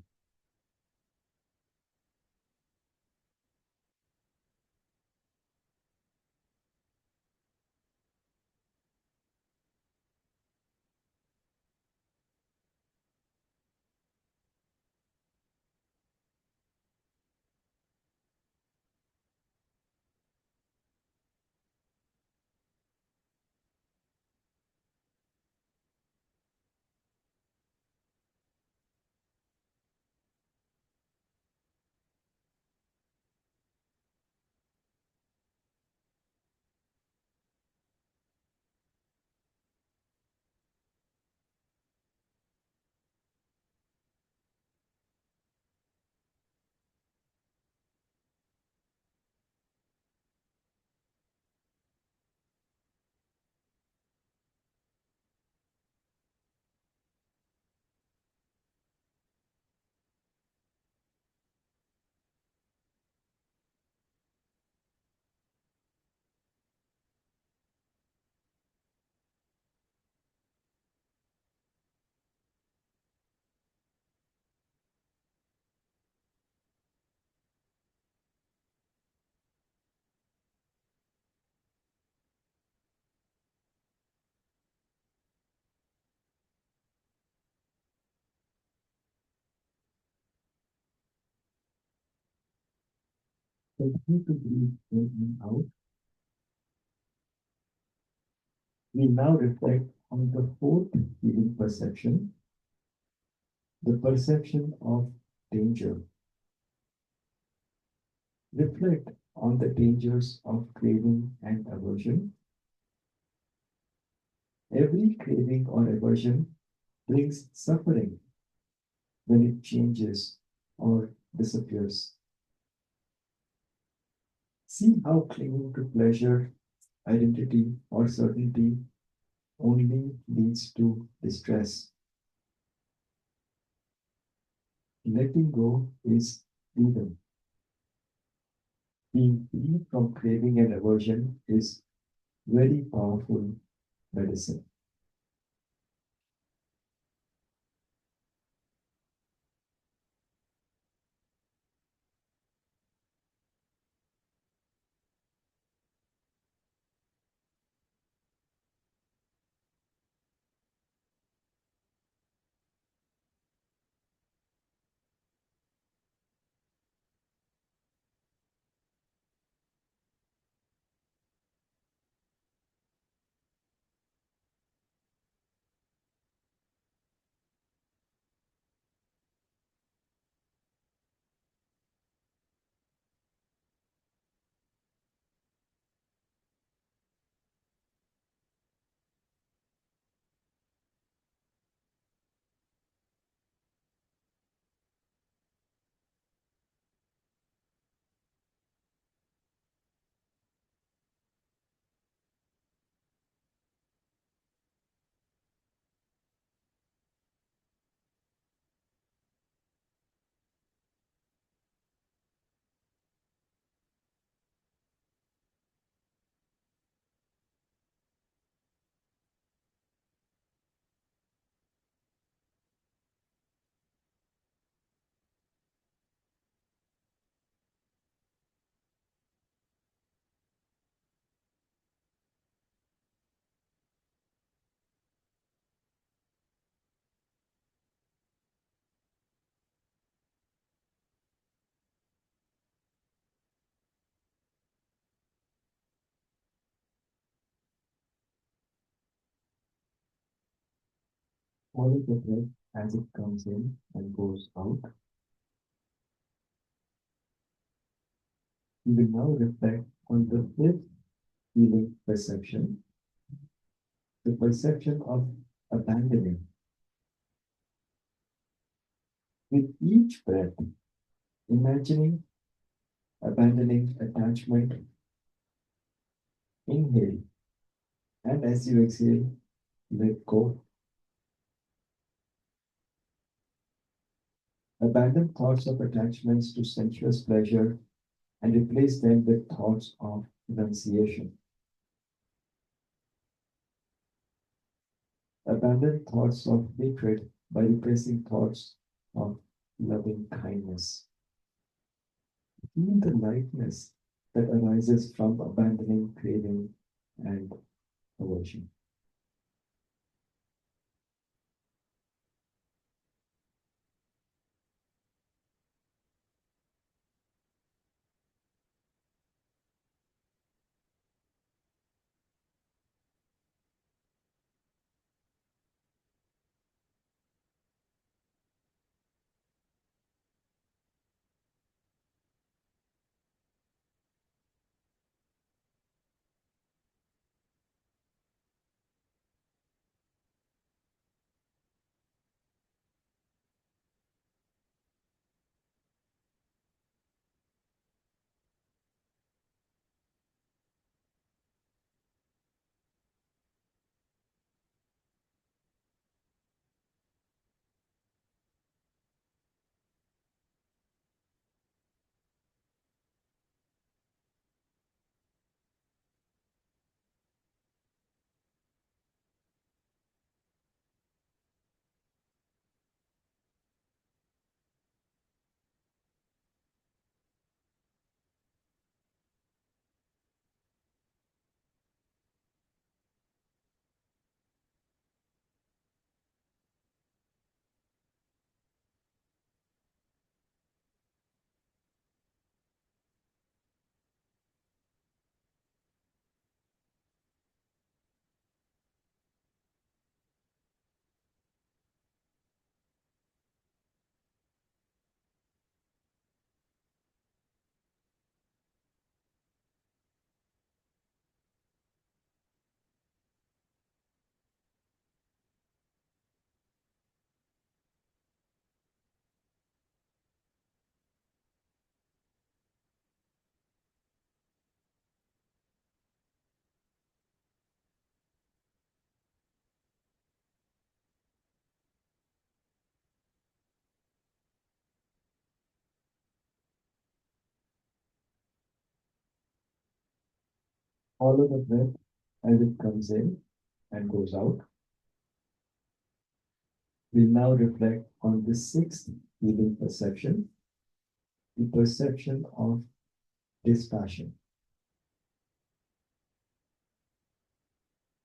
Continue to breathe in and out. We now reflect on the fourth feeling perception, the perception of danger. Reflect on the dangers of craving and aversion. Every craving or aversion brings suffering when it changes or disappears. See how clinging to pleasure, identity, or certainty only leads to distress. Letting go is freedom. Being free from craving and aversion is very powerful medicine. Follow the breath as it comes in and goes out. We will now reflect on the fifth feeling perception, the perception of abandoning. With each breath, imagining abandoning attachment, inhale, and as you exhale, let go. Abandon thoughts of attachments to sensuous pleasure and replace them with thoughts of renunciation. Abandon thoughts of hatred by replacing thoughts of loving kindness. Feel the lightness that arises from abandoning craving and aversion. Follow the breath as it comes in and goes out. We'll now reflect on the sixth feeling perception, the perception of dispassion.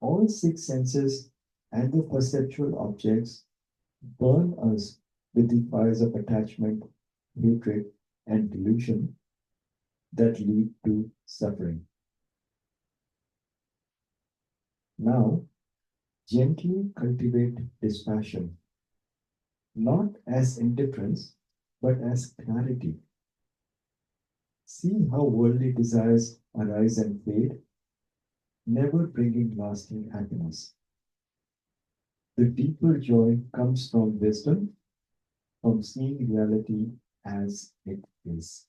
All six senses and the perceptual objects burn us with the fires of attachment, hatred, and delusion that lead to suffering. Now, gently cultivate dispassion, not as indifference, but as clarity. See how worldly desires arise and fade, never bringing lasting happiness. The deeper joy comes from wisdom, from seeing reality as it is.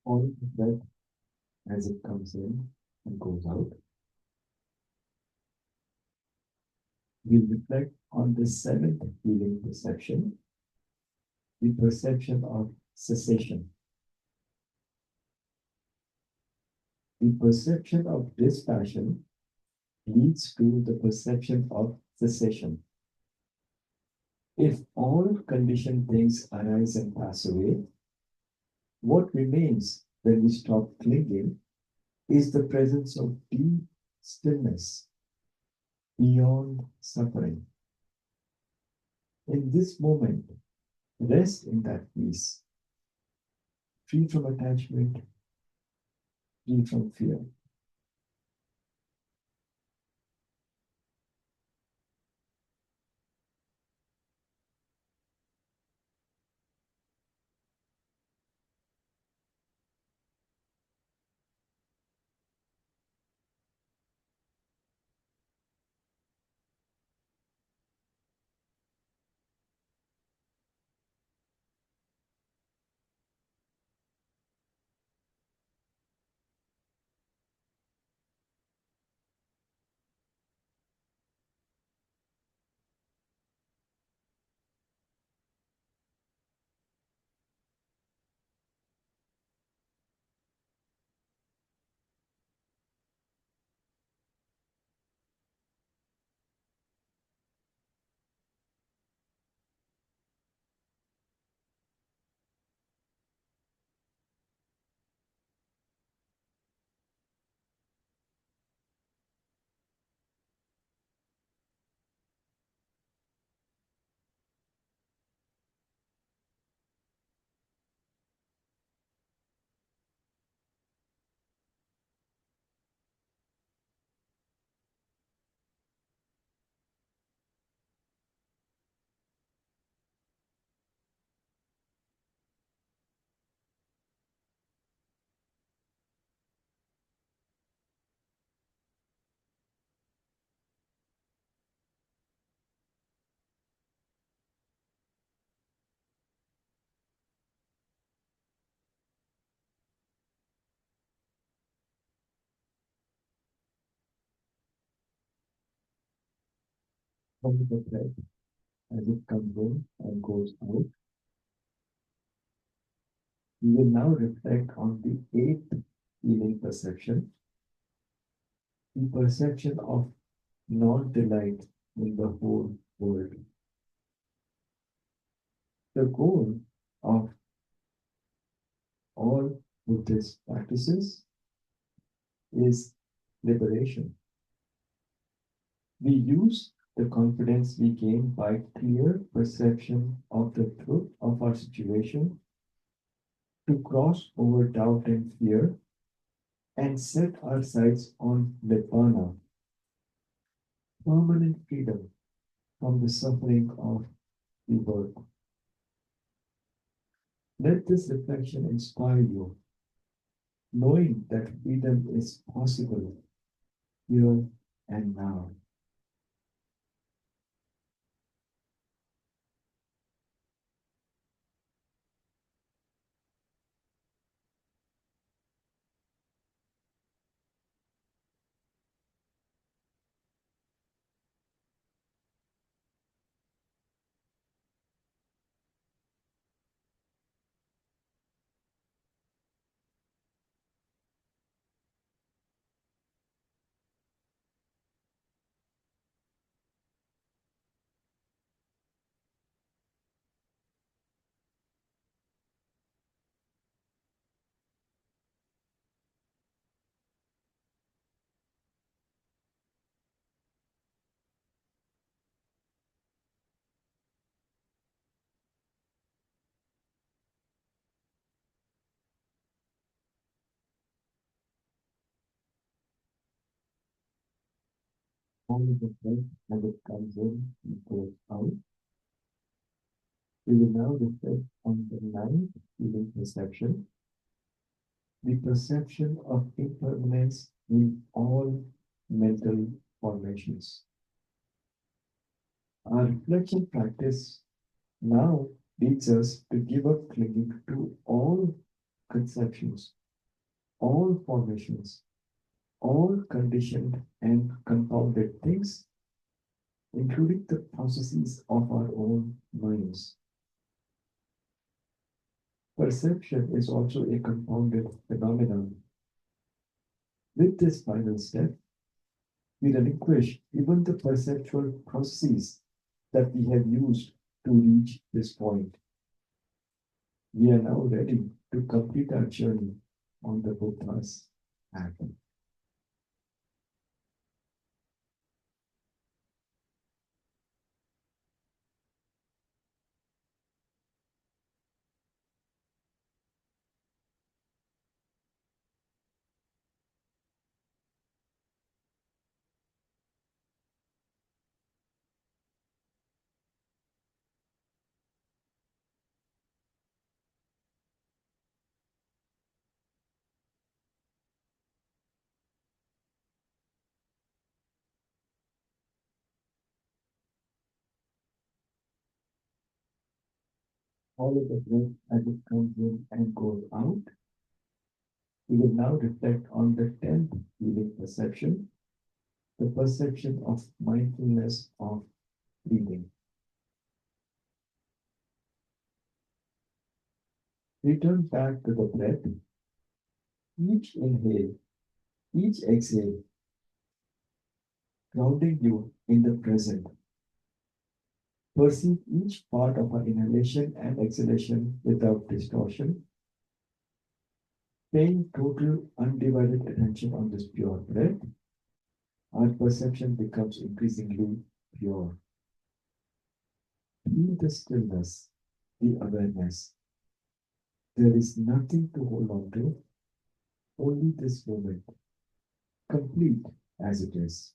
All the breath as it comes in and goes out. We'll reflect on the seventh feeling perception, the perception of cessation. The perception of dispassion leads to the perception of cessation. If all conditioned things arise and pass away, what remains when we stop clinging is the presence of deep stillness beyond suffering. In this moment, rest in that peace, free from attachment, free from fear. from the breath as it comes in and goes out. We will now reflect on the eighth feeling perception, the perception of non-delight in the whole world. The goal of all Buddhist practices is liberation. We use the confidence we gain by clear perception of the truth of our situation to cross over doubt and fear and set our sights on Nibbana, permanent freedom from the suffering of rebirth. Let this reflection inspire you, knowing that freedom is possible here and now. Only the breath as it comes in and goes out. We will now reflect on the ninth feeling perception, the perception of impermanence in all mental formations. Our reflection practice now leads us to give up clinging to all conceptions, all formations, all conditioned and compounded things, including the processes of our own minds. Perception is also a compounded phenomenon. With this final step, we relinquish even the perceptual processes that we have used to reach this point. We are now ready to complete our journey on the Buddha's path. Follow the breath as it comes in and goes out. We will now reflect on the 10th feeling perception, the perception of mindfulness of breathing. Return back to the breath. Each inhale, each exhale, grounding you in the present. Perceive each part of our inhalation and exhalation without distortion, paying total undivided attention on this pure breath. Our perception becomes increasingly pure. Feel the stillness, the awareness. There is nothing to hold on to, only this moment, complete as it is.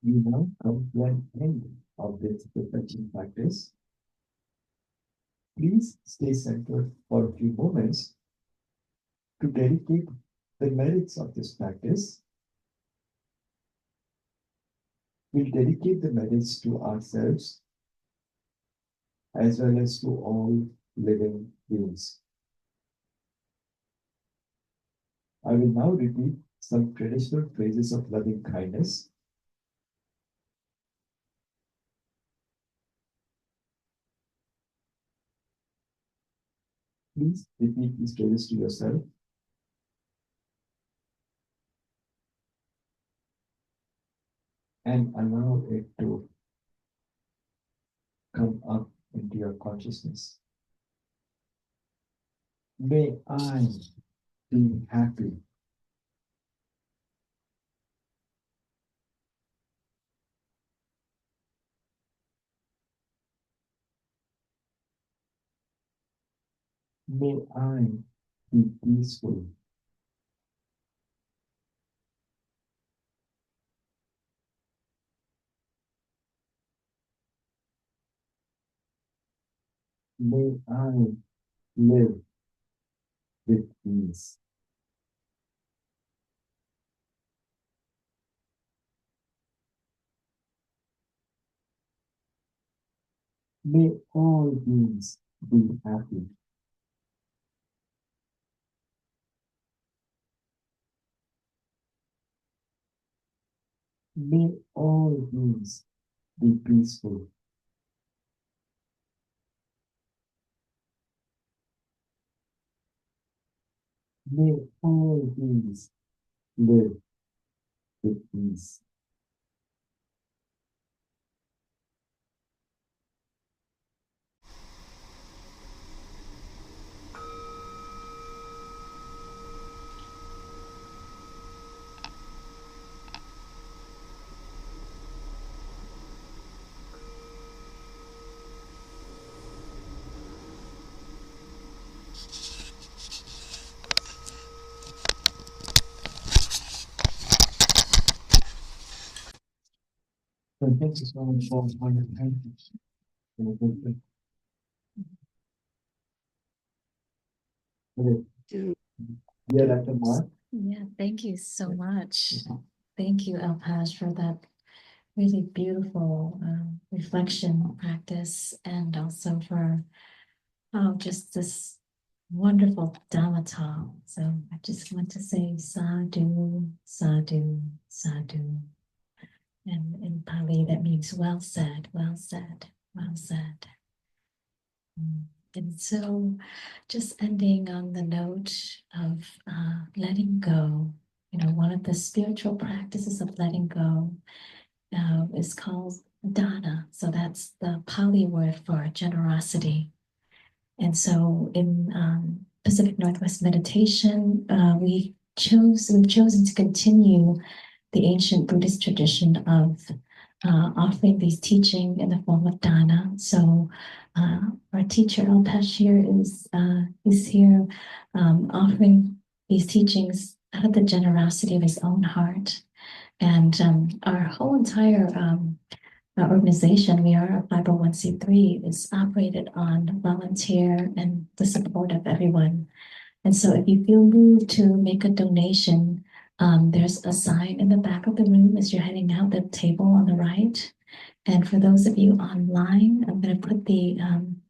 we now come to an end of this reflection practice. Please stay centered for a few moments to dedicate the merits of this practice. We'll dedicate the merits to ourselves as well as to all living beings. I will now repeat some traditional phrases of loving kindness. Please repeat these phrases to yourself. And allow it to come up into your consciousness. May I be happy. May I be peaceful. May I live with ease. May all beings be happy. May all beings be peaceful. May all beings live with ease. So thank you so much for your time. Do We are at the mark. Yeah, thank you so much. Thank you, Alpesh, for that really beautiful reflection practice, and also for just this wonderful Dhamma talk. So I just want to say sadhu, sadhu, sadhu. And in Pali, that means well said, well said, well said. And so just ending on the note of letting go, one of the spiritual practices of letting go is called dana. So that's the Pali word for generosity. And so in Pacific Northwest meditation, we've chosen to continue the ancient Buddhist tradition of offering these teaching in the form of dana. So our teacher Alpesh here is here offering these teachings out of the generosity of his own heart. And our whole entire our organization, we are a 501c3, is operated on volunteer and the support of everyone. And so if you feel moved to make a donation, there's a sign in the back of the room as you're heading out, the table on the right. And for those of you online, I'm going to put the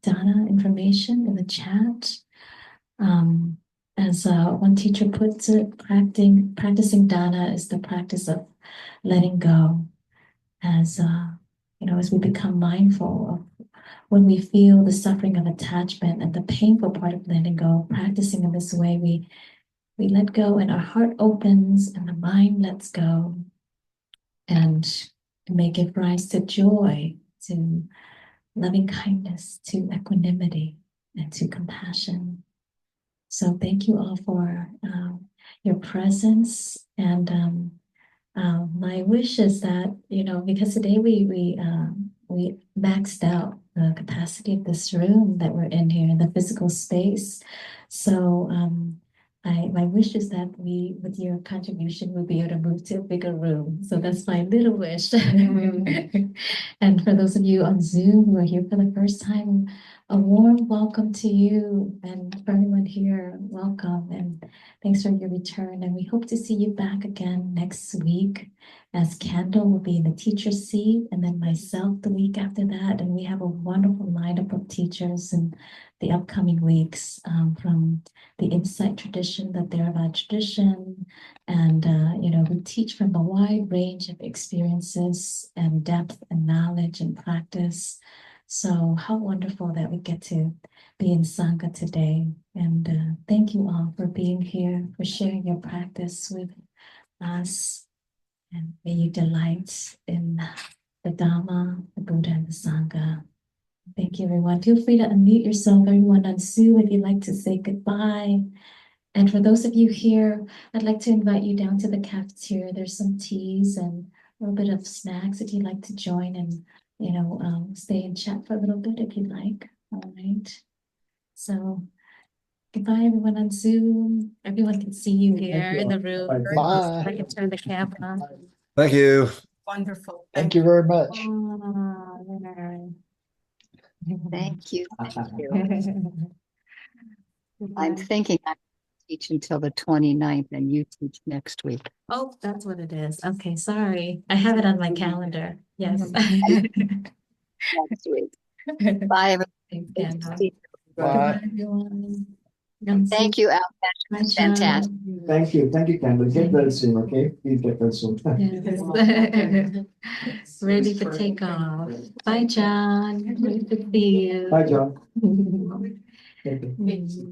dana information in the chat. As one teacher puts it, practicing dana is the practice of letting go. As as we become mindful of when we feel the suffering of attachment and the painful part of letting go, practicing in this way, we let go and our heart opens and the mind lets go, and may give rise to joy, to loving kindness, to equanimity, and to compassion. So thank you all for your presence. And my wish is that, because today we maxed out the capacity of this room that we're in here in the physical space. So my wish is that we, with your contribution, will be able to move to a bigger room. So that's my little wish. And for those of you on Zoom who are here for the first time, a warm welcome to you, and for everyone here, welcome and thanks for your return. And we hope to see you back again next week, as Kendall will be in the teacher seat, and then myself the week after that. And we have a wonderful lineup of teachers in the upcoming weeks, from the Insight tradition, the Theravada tradition, and we teach from a wide range of experiences and depth and knowledge and practice. So how wonderful that we get to be in Sangha today. And thank you all for being here, for sharing your practice with us. And may you delight in the Dharma, the Buddha, and the Sangha. Thank you, everyone. Feel free to unmute yourself, everyone on Zoom, if you'd like to say goodbye. And for those of you here, I'd like to invite you down to the cafeteria. There's some teas and a little bit of snacks if you'd like to join and, stay and chat for a little bit if you'd like. All right. So goodbye, everyone on Zoom. Everyone can see you here in the room. Bye. I can turn the camera on. Thank you. Wonderful. Thank you very much. Thank you. Thank you. I'm thinking I teach until the 29th and you teach next week. Oh, that's what it is. Okay, sorry. I have it on my calendar. Yes. Next week. Bye, Thanks, everyone. Kendall. Bye. Everyone. Thank you, Alpesh. Bye, That's John. fantastic. Thank you, Kendall. Get well soon, okay? Please get well soon. Yes. Ready for takeoff. Bye, John. Good to see you. Bye, John. Thank you. Mm.